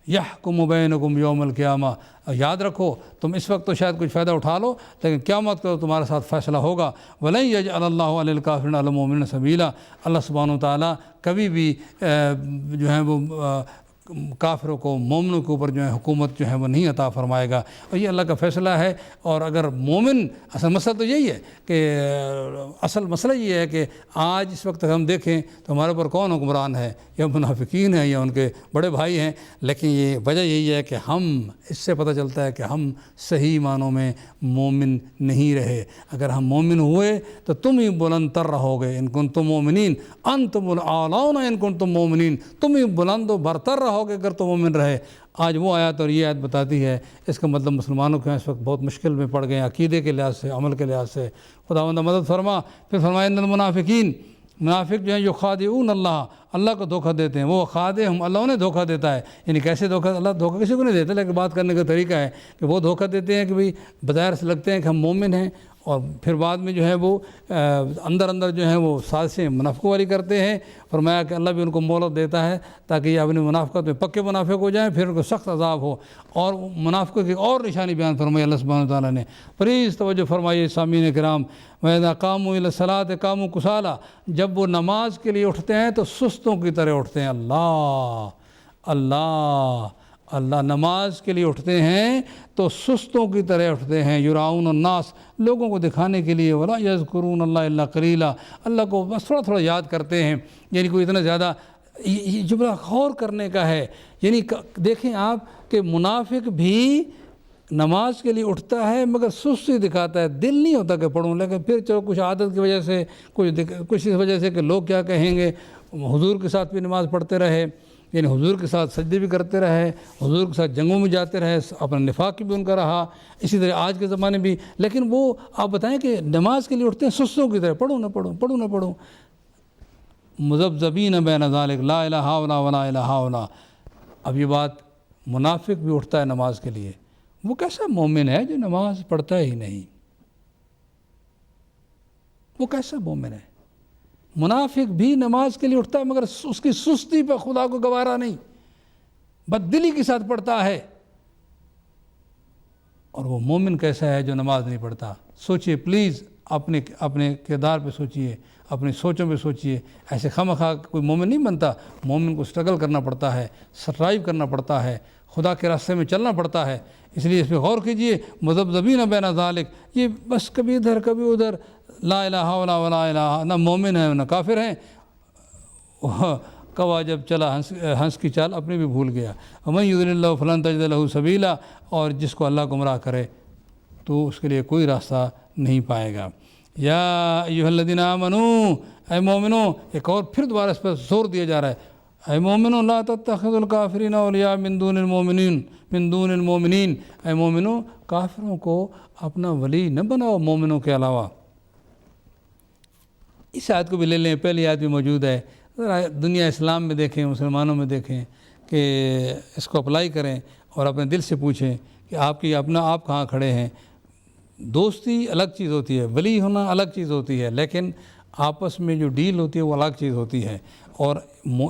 یحکم بینکم یوم القیامہ، یاد رکھو تم اس وقت تو شاید کچھ فائدہ اٹھا لو، لیکن قیامت کو تمہارے ساتھ فیصلہ ہوگا۔ وَلَن يَجْعَلَ اللَّهُ عَلَى الْكَافِرِينَ عَلَى الْمُؤْمِنِينَ سَبِيلًا، اللہ سبحانہ وتعالیٰ کبھی بھی جو ہے وہ کافروں کو مومنوں کے اوپر جو ہے حکومت جو ہے وہ نہیں عطا فرمائے گا، اور یہ اللہ کا فیصلہ ہے۔ اور اگر مومن، اصل مسئلہ تو یہی ہے کہ اصل مسئلہ یہ ہے کہ آج اس وقت ہم دیکھیں تو ہمارے اوپر کون حکمران ہے، یا منافقین ہیں یا ان کے بڑے بھائی ہیں، لیکن یہ وجہ یہی ہے کہ ہم، اس سے پتہ چلتا ہے کہ ہم صحیح معنوں میں مومن نہیں رہے۔ اگر ہم مومن ہوئے تو تم ہی بلند تر رہو گے، ان کنتم مومنین انتم الاعلون ان کنتم مومنین، تم ہی بلند و برتر رہو گے اگر تم مومن رہے۔ آج وہ آیت اور یہ آیت بتاتی ہے، اس کا مطلب مسلمانوں کے اس وقت بہت مشکل میں پڑ گئے ہیں، عقیدے کے لحاظ سے، عمل کے لحاظ سے۔ خداوند مدد فرما۔ پھر فرمایا ان المنافقین، منافق جو ہیں یخادعون اللہ، اللہ کو دھوکہ دیتے ہیں، وہ خادعہم، اللہ انہیں دھوکہ دیتا ہے۔ یعنی کیسے دھوکہ؟ اللہ دھوکہ کسی کو نہیں دیتا، لیکن بات کرنے کا طریقہ ہے کہ وہ دھوکہ دیتے ہیں کہ بھئی بظاہر سے لگتے ہیں کہ ہم مومن ہیں، اور پھر بعد میں جو ہے وہ اندر اندر جو ہے وہ سازشیں منافقوں والی کرتے ہیں۔ فرمایا کہ اللہ بھی ان کو مہلت دیتا ہے تاکہ یہ اپنی منافقت میں پکے منافق ہو جائیں، پھر ان کو سخت عذاب ہو۔ اور منافقوں کی اور نشانی بیان فرمائی اللہ سبحانہ وتعالیٰ نے۔ پلیز توجہ فرمائیے سامعین کرام، وَإِذَا قَامُوا إِلَى الصَّلَاةِ قَامُوا كُسَالَىٰ، جب وہ نماز کے لیے اٹھتے ہیں تو سستوں کی طرح اٹھتے ہیں۔ اللہ اللہ اللہ، نماز کے لیے اٹھتے ہیں تو سستوں کی طرح اٹھتے ہیں۔ یراؤن الناس، لوگوں کو دکھانے کے لیے، ولا یذکرون اللہ الا قلیلا، اللہ کو بس تھوڑا تھوڑا یاد کرتے ہیں، یعنی کوئی اتنا زیادہ، یہ جملہ غور کرنے کا ہے۔ یعنی دیکھیں آپ کہ منافق بھی نماز کے لیے اٹھتا ہے مگر سستی دکھاتا ہے، دل نہیں ہوتا کہ پڑھوں، لیکن پھر چلو کچھ عادت کی وجہ سے، کچھ اس وجہ سے کہ لوگ کیا کہیں گے، حضور کے ساتھ بھی نماز پڑھتے رہے، یعنی حضور کے ساتھ سجدے بھی کرتے رہے، حضور کے ساتھ جنگوں میں جاتے رہے، اپنا نفاق بھی ان کا رہا، اسی طرح آج کے زمانے بھی، لیکن وہ آپ بتائیں کہ نماز کے لیے اٹھتے ہیں سستوں کی طرح، پڑھوں نہ پڑھوں، پڑھوں نہ پڑھوں، مذبذبین بین ذالک لا الہ الا ولا الہ الا۔ اب یہ بات، منافق بھی اٹھتا ہے نماز کے لیے، وہ کیسا مومن ہے جو نماز پڑھتا ہی نہیں؟ وہ کیسا مومن ہے؟ منافق بھی نماز کے لیے اٹھتا ہے مگر اس کی سستی پہ خدا کو گوارا نہیں، بددلی کے ساتھ پڑھتا ہے۔ اور وہ مومن کیسا ہے جو نماز نہیں پڑھتا؟ سوچئے پلیز، اپنے کردار پہ سوچئے، اپنی سوچوں پہ سوچئے۔ ایسے خواہ کوئی مومن نہیں بنتا، مومن کو سٹرگل کرنا پڑتا ہے، سٹرائیو کرنا پڑتا ہے، خدا کے راستے میں چلنا پڑتا ہے۔ اس لیے اس پہ غور کیجئے، مذبذبین بین ذالک، یہ بس کبھی ادھر کبھی ادھر، لا الہ الا ولا الہ، نہ مومن ہیں نہ کافر ہیں۔ کوا جب چلا ہنس کی چال اپنے بھی بھول گیا۔ ومن یضلل اللہ فلن تجد لہ سبیلا، اور جس کو اللہ گمراہ کرے تو اس کے لیے کوئی راستہ نہیں پائے گا۔ یا ایھا الذین آمنوا، اے مومنو، ایک اور پھر دوبارہ اس پر زور دیا جا رہا ہے، اے مومنو لا تتخذوا الکافرین اولیاء من دون المؤمنین، اے مومنو کافروں کو اپنا ولی نہ بناؤ مومنوں کے علاوہ۔ اس آیت کو بھی لے لیں، پہلی آیت بھی موجود ہے، دنیا اسلام میں دیکھیں، مسلمانوں میں دیکھیں کہ اس کو اپلائی کریں اور اپنے دل سے پوچھیں کہ آپ کہاں کھڑے ہیں۔ دوستی الگ چیز ہوتی ہے، ولی ہونا الگ چیز ہوتی ہے، لیکن آپس میں جو ڈیل ہوتی ہے وہ الگ چیز ہوتی ہے۔ اور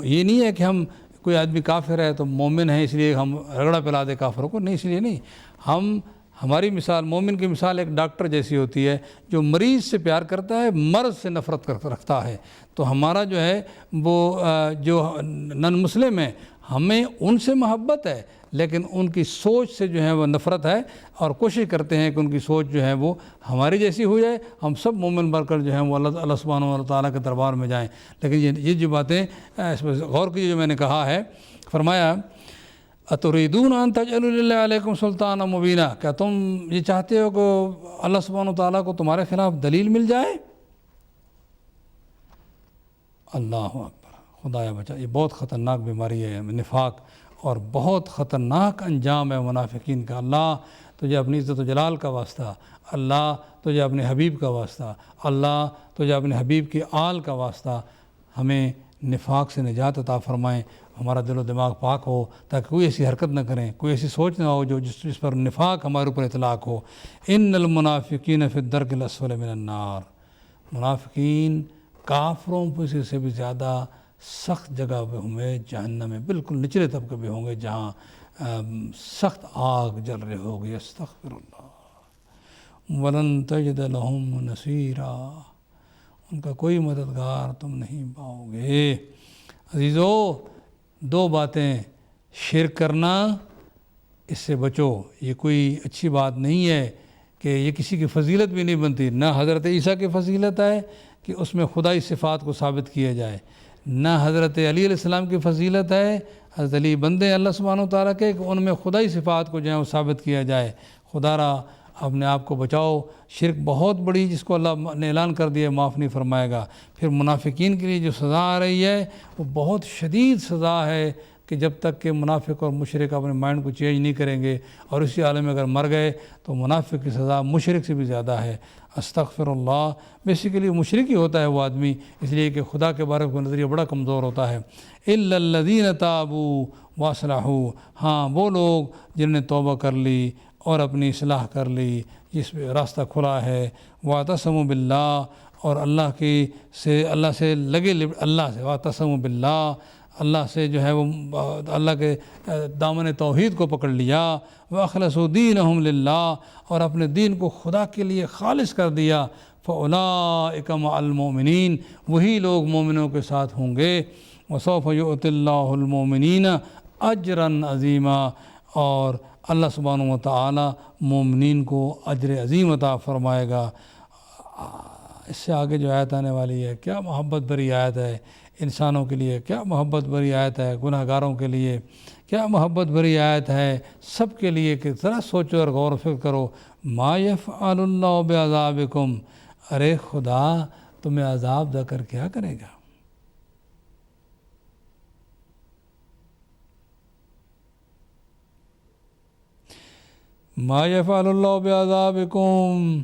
یہ نہیں ہے کہ ہم کوئی آدمی کافر ہے تو مومن ہے اس لیے ہم رگڑا پلا دیں کافروں کو، نہیں، اس لیے نہیں۔ ہماری مثال، مومن کی مثال ایک ڈاکٹر جیسی ہوتی ہے جو مریض سے پیار کرتا ہے، مرض سے نفرت رکھتا ہے۔ تو ہمارا جو ہے وہ جو نن مسلم ہیں، ہمیں ان سے محبت ہے لیکن ان کی سوچ سے جو ہے وہ نفرت ہے، اور کوشش کرتے ہیں کہ ان کی سوچ جو ہے وہ ہماری جیسی ہو جائے، ہم سب مومن بن کر جو ہیں وہ اللہ سبحانہ و تعالیٰ کے دربار میں جائیں۔ لیکن یہ جو باتیں اس پر غور کیجیے جو میں نے کہا ہے، فرمایا اتریدون ان تجعلوا للہ علیکم سلطانا مبینا، کیا تم یہ چاہتے ہو کہ اللہ سبحانہ و تعالیٰ کو تمہارے خلاف دلیل مل جائے؟ اللہ اکبر، خدایا بچا، یہ بہت خطرناک بیماری ہے نفاق، اور بہت خطرناک انجام ہے منافقین کا۔ اللہ تجھے اپنی عزت و جلال کا واسطہ، اللہ تجھے اپنے حبیب کا واسطہ، اللہ تجھے اپنے حبیب کی آل کا واسطہ ہمیں نفاق سے نجات عطا فرمائیں، ہمارا دل و دماغ پاک ہو تاکہ کوئی ایسی حرکت نہ کریں، کوئی ایسی سوچ نہ ہو جس پر نفاق ہمارے اوپر اطلاق ہو۔ ان المنافقین فی الدرک الاسفل من النار، منافقین کافروں سے بھی زیادہ سخت جگہ پہ ہوں گے، جہنم میں بالکل نچلے طبقے پہ ہوں گے، جہاں سخت آگ جل رہے ہوگی. استغفر اللہ. ولن تجد لہم نصیرا، ان کا کوئی مددگار تم نہیں پاؤ گے. عزیزو، دو باتیں، شرک کرنا اس سے بچو. یہ کوئی اچھی بات نہیں ہے کہ یہ کسی کی فضیلت بھی نہیں بنتی. نہ حضرت عیسیٰ کی فضیلت ہے کہ اس میں خدائی صفات کو ثابت کیا جائے، نہ حضرت علی علیہ السلام کی فضیلت ہے، حضرت علی بندے اللہ سبحانہ و تعالیٰ کے، کہ ان میں خدائی صفات کو جو ہے وہ ثابت کیا جائے. خدا را اپنے آپ کو بچاؤ. شرک بہت بڑی، جس کو اللہ نے اعلان کر دیا معاف نہیں فرمائے گا. پھر منافقین کے لیے جو سزا آ رہی ہے وہ بہت شدید سزا ہے، کہ جب تک کہ منافق اور مشرک اپنے مائنڈ کو چینج نہیں کریں گے اور اسی عالم میں اگر مر گئے تو منافق کی سزا مشرک سے بھی زیادہ ہے. استغفر اللہ. بیسیکلی مشرک ہی ہوتا ہے وہ آدمی، اس لیے کہ خدا کے بارے میں نظریہ بڑا کمزور ہوتا ہے. الا الذین تابوا واصلحوا، ہاں وہ لوگ جنہوں نے توبہ کر لی اور اپنی اصلاح کر لی، جس پہ راستہ کھلا ہے. واعتصموا باللہ، اور اللہ سے لگے، اللہ سے واعتصموا باللہ، اللہ سے جو ہے وہ اللہ کے دامن توحید کو پکڑ لیا. واخلصوا دینہم للہ، اور اپنے دین کو خدا کے لیے خالص کر دیا. فاولئک مع المؤمنین، وہی لوگ مومنوں کے ساتھ ہوں گے. وسوف یؤتی اللہ المؤمنین اجرا عظیما، اور اللہ سبحانہ و تعالی مومنین کو اجر عظیم عطا فرمائے گا. اس سے آگے جو آیت آنے والی ہے، کیا محبت بھری آیت ہے انسانوں کے لیے، کیا محبت بھری آیت ہے گناہ گاروں کے لیے، کیا محبت بھری آیت ہے سب کے لیے، کہ ذرا سوچو اور غور و فکر کرو. ما یفعل اللہ بعذابکم، ارے خدا تمہیں عذاب دے کر کیا کرے گا. ما یفعل اللہ بعذابکم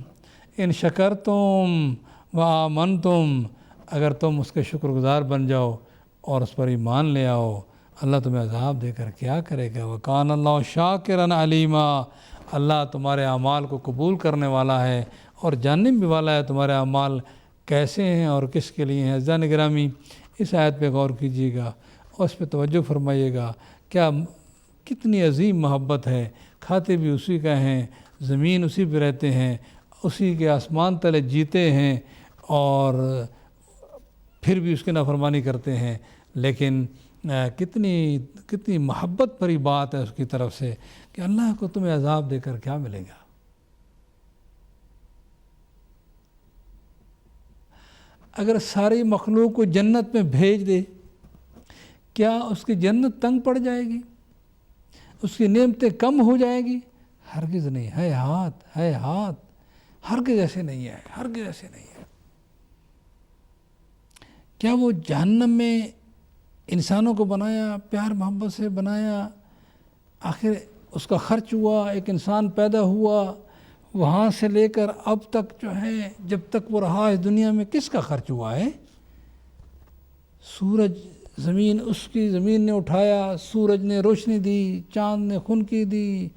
ان شکرتم وآمنتم، اگر تم اس کے شکر گزار بن جاؤ اور اس پر ایمان لے آؤ، اللہ تمہیں عذاب دے کر کیا کرے گا. وکان اللہ شاکرا علیما، اللہ تمہارے اعمال کو قبول کرنے والا ہے اور جاننے بھی والا ہے تمہارے اعمال کیسے ہیں اور کس کے لیے ہیں. عزیزان گرامی، اس آیت پہ غور کیجیے گا اور اس پہ توجہ فرمائیے گا. کیا کتنی عظیم محبت ہے. کھاتے بھی اسی کا ہیں، زمین اسی پہ رہتے ہیں، اسی کے آسمان تلے جیتے ہیں، اور پھر بھی اس کی نافرمانی کرتے ہیں. لیکن کتنی محبت بھری بات ہے اس کی طرف سے، کہ اللہ کو تمہیں عذاب دے کر کیا ملے گا. اگر ساری مخلوق کو جنت میں بھیج دے، کیا اس کی جنت تنگ پڑ جائے گی؟ اس کی نعمتیں کم ہو جائے گی؟ ہرگز نہیں. ہے ہاتھ ہرگز ایسے نہیں ہے، ہرگز ایسے نہیں ہے. کیا وہ جہنم میں انسانوں کو بنایا، پیار محبت سے بنایا، آخر اس کا خرچ ہوا، ایک انسان پیدا ہوا، وہاں سے لے کر اب تک جو ہے جب تک وہ رہا اس دنیا میں، کس کا خرچ ہوا ہے؟ سورج زمین، اس کی زمین نے اٹھایا، سورج نے روشنی دی، چاند نے خنکی دی،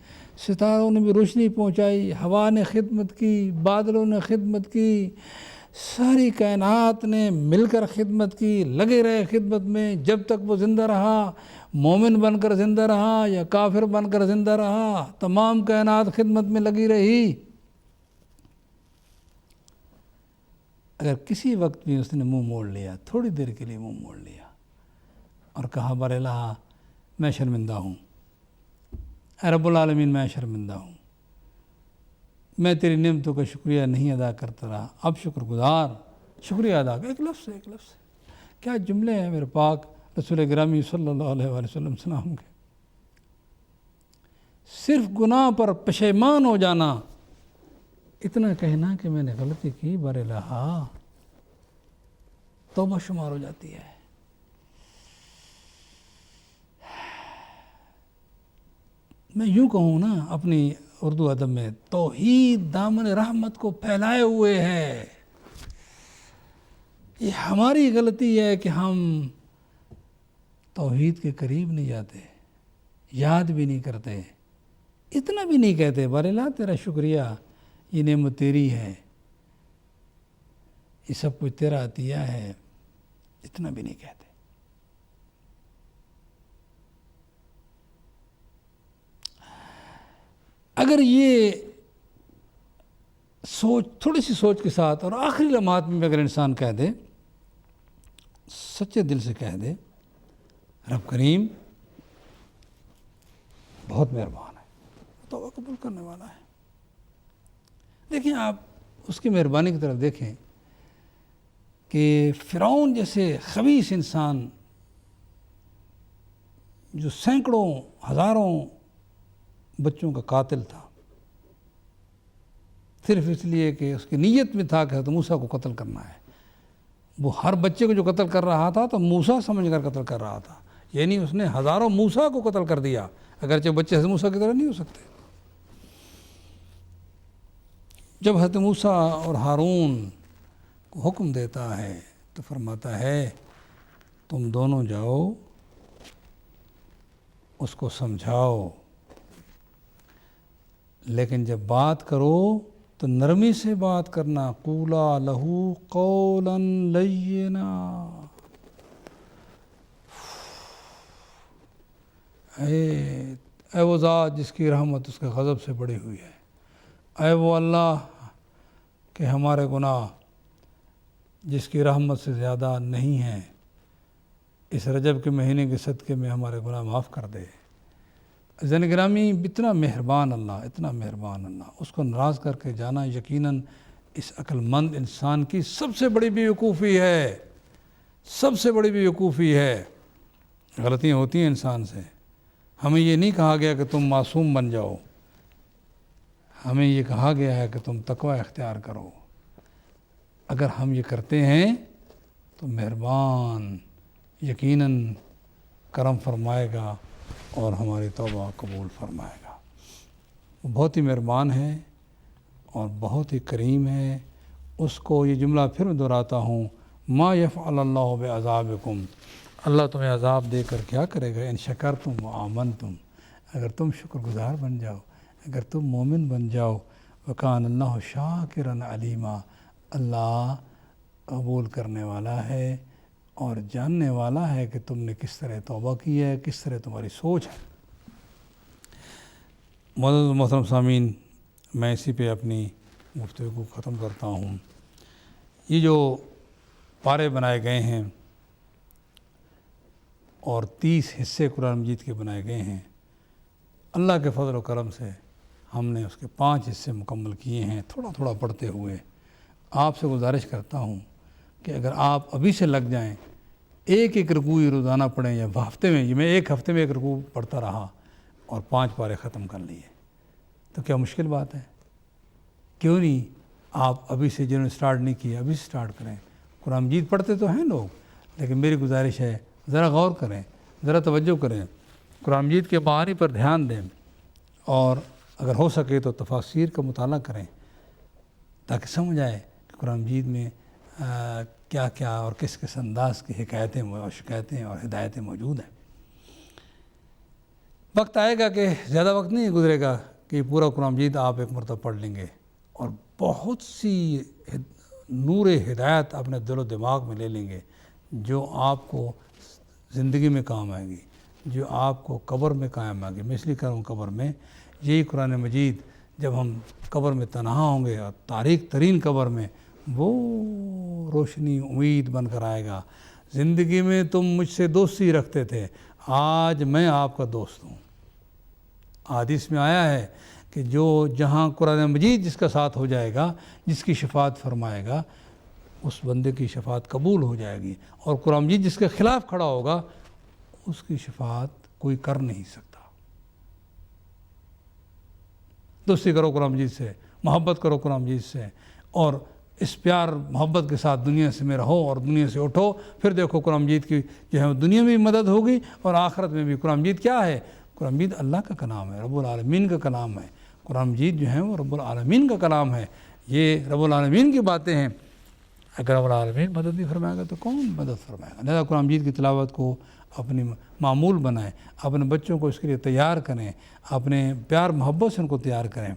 ستاروں نے بھی روشنی پہنچائی، ہوا نے خدمت کی، بادلوں نے خدمت کی، ساری کائنات نے مل کر خدمت کی، لگے رہے خدمت میں جب تک وہ زندہ رہا. مومن بن کر زندہ رہا یا کافر بن کر زندہ رہا، تمام کائنات خدمت میں لگی رہی. اگر کسی وقت بھی اس نے منہ موڑ لیا، تھوڑی دیر کے لیے منہ موڑ لیا اور کہا بر الہ میں شرمندہ ہوں، اے رب العالمین میں شرمندہ ہوں، میں تیری نعمتوں کا شکریہ نہیں ادا کرتا رہا، اب شکر گزار، شکریہ ادا کر. ایک لفظ کیا جملے ہیں میرے پاک رسول گرامی صلی اللہ علیہ وآلہ وسلم سلام کے. صرف گناہ پر پشیمان ہو جانا، اتنا کہنا کہ میں نے غلطی کی، بر الہ توبہ شمار ہو جاتی ہے. میں یوں کہوں نا، اپنی اردو ادب میں، توحید دامن رحمت کو پھیلائے ہوئے ہے. یہ ہماری غلطی ہے کہ ہم توحید کے قریب نہیں جاتے، یاد بھی نہیں کرتے، اتنا بھی نہیں کہتے بر الہ تیرا شکریہ، یہ نعمت تیری ہے، یہ سب کچھ تیرا عطیہ ہے، اتنا بھی نہیں کہتے. اگر یہ سوچ تھوڑی سی سوچ کے ساتھ اور آخری لمحات میں اگر انسان کہہ دے، سچے دل سے کہہ دے، رب کریم بہت مہربان ہے، توبہ قبول کرنے والا ہے۔ دیکھیں آپ اس کی مہربانی کی طرف دیکھیں کہ فرعون جیسے خبیث انسان جو سینکڑوں ہزاروں بچوں کا قاتل تھا، صرف اس لیے کہ اس کی نیت میں تھا کہ حضرت موسیٰ کو قتل کرنا ہے، وہ ہر بچے کو جو قتل کر رہا تھا تو موسیٰ سمجھ کر قتل کر رہا تھا، یعنی اس نے ہزاروں موسیٰ کو قتل کر دیا، اگرچہ بچے حضرت موسیٰ کی طرح نہیں ہو سکتے۔ جب حضرت موسیٰ اور ہارون کو حکم دیتا ہے تو فرماتا ہے تم دونوں جاؤ، اس کو سمجھاؤ، لیکن جب بات کرو تو نرمی سے بات کرنا، قولا لہو قولا لینا، اے وہ ذات جس کی رحمت اس کے غضب سے بڑی ہوئی ہے، اے وہ اللہ کہ ہمارے گناہ جس کی رحمت سے زیادہ نہیں ہیں، اس رجب کے مہینے کے صدقے میں ہمارے گناہ معاف کر دے۔ زین گرامی، اتنا مہربان اللہ، اتنا مہربان اللہ، اس کو ناراض کر کے جانا یقیناً اس عقل مند انسان کی سب سے بڑی بیوقوفی ہے، سب سے بڑی بیوقوفی ہے۔ غلطیاں ہوتی ہیں انسان سے، ہمیں یہ نہیں کہا گیا کہ تم معصوم بن جاؤ، ہمیں یہ کہا گیا ہے کہ تم تقوی اختیار کرو۔ اگر ہم یہ کرتے ہیں تو مہربان یقیناً کرم فرمائے گا اور ہماری توبہ قبول فرمائے گا۔ وہ بہت ہی مہربان ہے اور بہت ہی کریم ہے۔ اس کو یہ جملہ پھر میں دہراتا ہوں، ما یفعل اللہ بعذابکم، اللہ تمہیں عذاب دے کر کیا کرے گا، ان شکرتم و آمنتم، اگر تم شکر گزار بن جاؤ، اگر تم مومن بن جاؤ، وکان اللہ شاکرا علیما، اللہ قبول کرنے والا ہے اور جاننے والا ہے کہ تم نے کس طرح توبہ کی ہے، کس طرح تمہاری سوچ ہے۔ معزز محترم سامعین، میں اسی پہ اپنی گفتگو کو ختم کرتا ہوں۔ یہ جو پارے بنائے گئے ہیں اور 30 حصے قرآن مجید کے بنائے گئے ہیں، اللہ کے فضل و کرم سے ہم نے اس کے 5 حصے مکمل کیے ہیں، تھوڑا تھوڑا پڑھتے ہوئے۔ آپ سے گزارش کرتا ہوں کہ اگر آپ ابھی سے لگ جائیں، ایک رکوع روزانہ پڑھیں یا ہفتے میں، میں ایک ہفتے میں 1 رکوع پڑھتا رہا اور 5 پارے ختم کر لیے، تو کیا مشکل بات ہے؟ کیوں نہیں آپ ابھی سے، جنہوں نے سٹارٹ نہیں کیا، ابھی سے سٹارٹ کریں۔ قرآن مجید پڑھتے تو ہیں لوگ، لیکن میری گزارش ہے ذرا غور کریں، ذرا توجہ کریں، قرآن مجید کے معانی پر دھیان دیں، اور اگر ہو سکے تو تفاسیر کا مطالعہ کریں تاکہ سمجھ آئے کہ قرآن مجید میں کیا کیا اور کس کس انداز کی حکایتیں اور شکایتیں اور ہدایتیں موجود ہیں۔ وقت آئے گا کہ زیادہ وقت نہیں گزرے گا کہ یہ پورا قرآن مجید آپ ایک مرتبہ پڑھ لیں گے اور بہت سی نور ہدایت اپنے دل و دماغ میں لے لیں گے، جو آپ کو زندگی میں کام آئے گی، جو آپ کو قبر میں قائم آئے گی۔ میں اس لیے کہہ رہا ہوں قبر میں، یہی قرآن مجید جب ہم قبر میں تنہا ہوں گے اور تاریک ترین قبر میں، وہ روشنی امید بن کر آئے گا۔ زندگی میں تم مجھ سے دوستی رکھتے تھے، آج میں آپ کا دوست ہوں۔ حدیث میں آیا ہے کہ جو جہاں قرآن مجید جس کا ساتھ ہو جائے گا، جس کی شفاعت فرمائے گا، اس بندے کی شفاعت قبول ہو جائے گی، اور قرآن مجید جس کے خلاف کھڑا ہوگا اس کی شفاعت کوئی کر نہیں سکتا۔ دوستی کرو قرآن مجید سے، محبت کرو قرآن مجید سے، اور اس پیار محبت کے ساتھ دنیا سے میں رہو اور دنیا سے اٹھو، پھر دیکھو قرآن مجید کی جو ہے دنیا میں بھی مدد ہوگی اور آخرت میں بھی۔ قرآن مجید کیا ہے؟ قرآن مجید اللہ کا کلام ہے، رب العالمین کا کلام ہے۔ قرآن مجید جو ہے وہ رب العالمین کا کلام ہے، یہ رب العالمین کی باتیں ہیں۔ اگر رب العالمین مدد نہیں فرمائے گا تو کون مدد فرمائے گا؟ لہذا قرآن مجید کی تلاوت کو اپنی معمول بنائیں، اپنے بچوں کو اس کے لیے تیار کریں، اپنے پیار محبت سے ان کو تیار کریں۔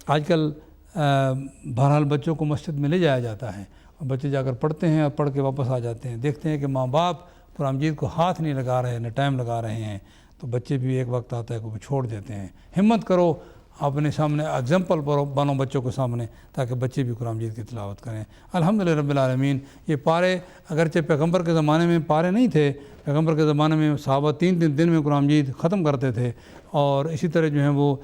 آج کل بہرحال بچوں کو مسجد میں لے جایا جاتا ہے اور بچے جا کر پڑھتے ہیں اور پڑھ کے واپس آ جاتے ہیں، دیکھتے ہیں کہ ماں باپ قرآن مجید کو ہاتھ نہیں لگا رہے، نہ ٹائم لگا رہے ہیں، تو بچے بھی ایک وقت آتا ہے کہ وہ چھوڑ دیتے ہیں۔ ہمت کرو، اپنے سامنے اگزامپل بنو بچوں کے سامنے، تاکہ بچے بھی قرآن مجید کی تلاوت کریں۔ الحمدللہ رب العالمین۔ یہ پارے اگرچہ پیغمبر کے زمانے میں پارے نہیں تھے، پیغمبر کے زمانے میں صحابہ 3 دن میں قرآن مجید ختم کرتے تھے، اور اسی طرح جو ہیں وہ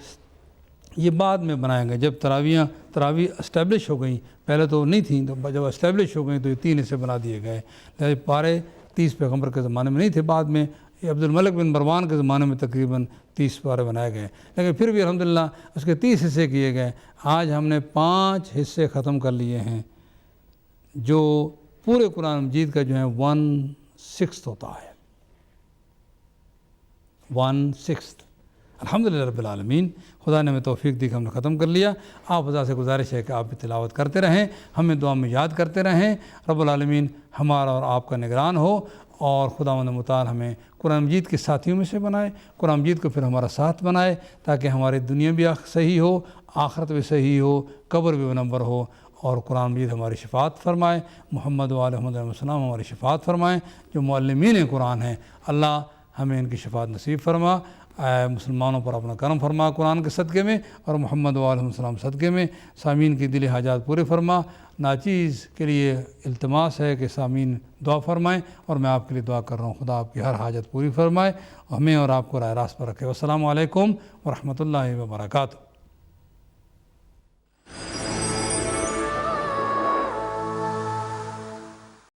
یہ بعد میں بنائے گئے جب تراویح اسٹیبلش ہو گئیں، پہلے تو نہیں تھیں، تو جب اسٹیبلش ہو گئیں تو یہ 3 حصے بنا دیے گئے۔ لہٰذا پارے 30 پیغمبر کے زمانے میں نہیں تھے، بعد میں یہ عبد الملک بن مروان کے زمانے میں تقریباً 30 پارے بنائے گئے، لیکن پھر بھی الحمدللہ اس کے 30 حصے کیے گئے۔ آج ہم نے 5 حصے ختم کر لیے ہیں، جو پورے قرآن مجید کا جو ہے 1/6 ہوتا ہے، 1/6۔ الحمدللہ رب العالمین۔ خدا نے ہمیں توفیق دی کہ ہم نے ختم کر لیا۔ آپ حضرات سے گزارش ہے کہ آپ بھی تلاوت کرتے رہیں، ہمیں دعا میں یاد کرتے رہیں۔ رب العالمین ہمارا اور آپ کا نگران ہو، اور خداوند متعال ہمیں قرآن مجید کے ساتھیوں میں سے بنائے، قرآن مجید کو پھر ہمارا ساتھ بنائے، تاکہ ہماری دنیا بھی صحیح ہو، آخرت بھی صحیح ہو، قبر بھی منور ہو، اور قرآن مجید ہماری شفاعت فرمائے، محمد و آل محمد علیہ السلام ہماری شفاعت فرمائیں، جو معلمین قرآن ہیں۔ اللہ ہمیں ان کی شفاعت نصیب فرما۔ اے مسلمانوں پر اپنا کرم فرما قرآن کے صدقے میں، اور محمد و علیہ السلام صدقے میں۔ سامعین کی دلی حاجات پورے فرما۔ ناچیز کے لیے التماس ہے کہ سامعین دعا فرمائیں، اور میں آپ کے لیے دعا کر رہا ہوں، خدا آپ کی ہر حاجت پوری فرمائے، ہمیں اور آپ کو راہ راست پر رکھے۔ والسلام علیکم ورحمۃ اللہ وبرکاتہ۔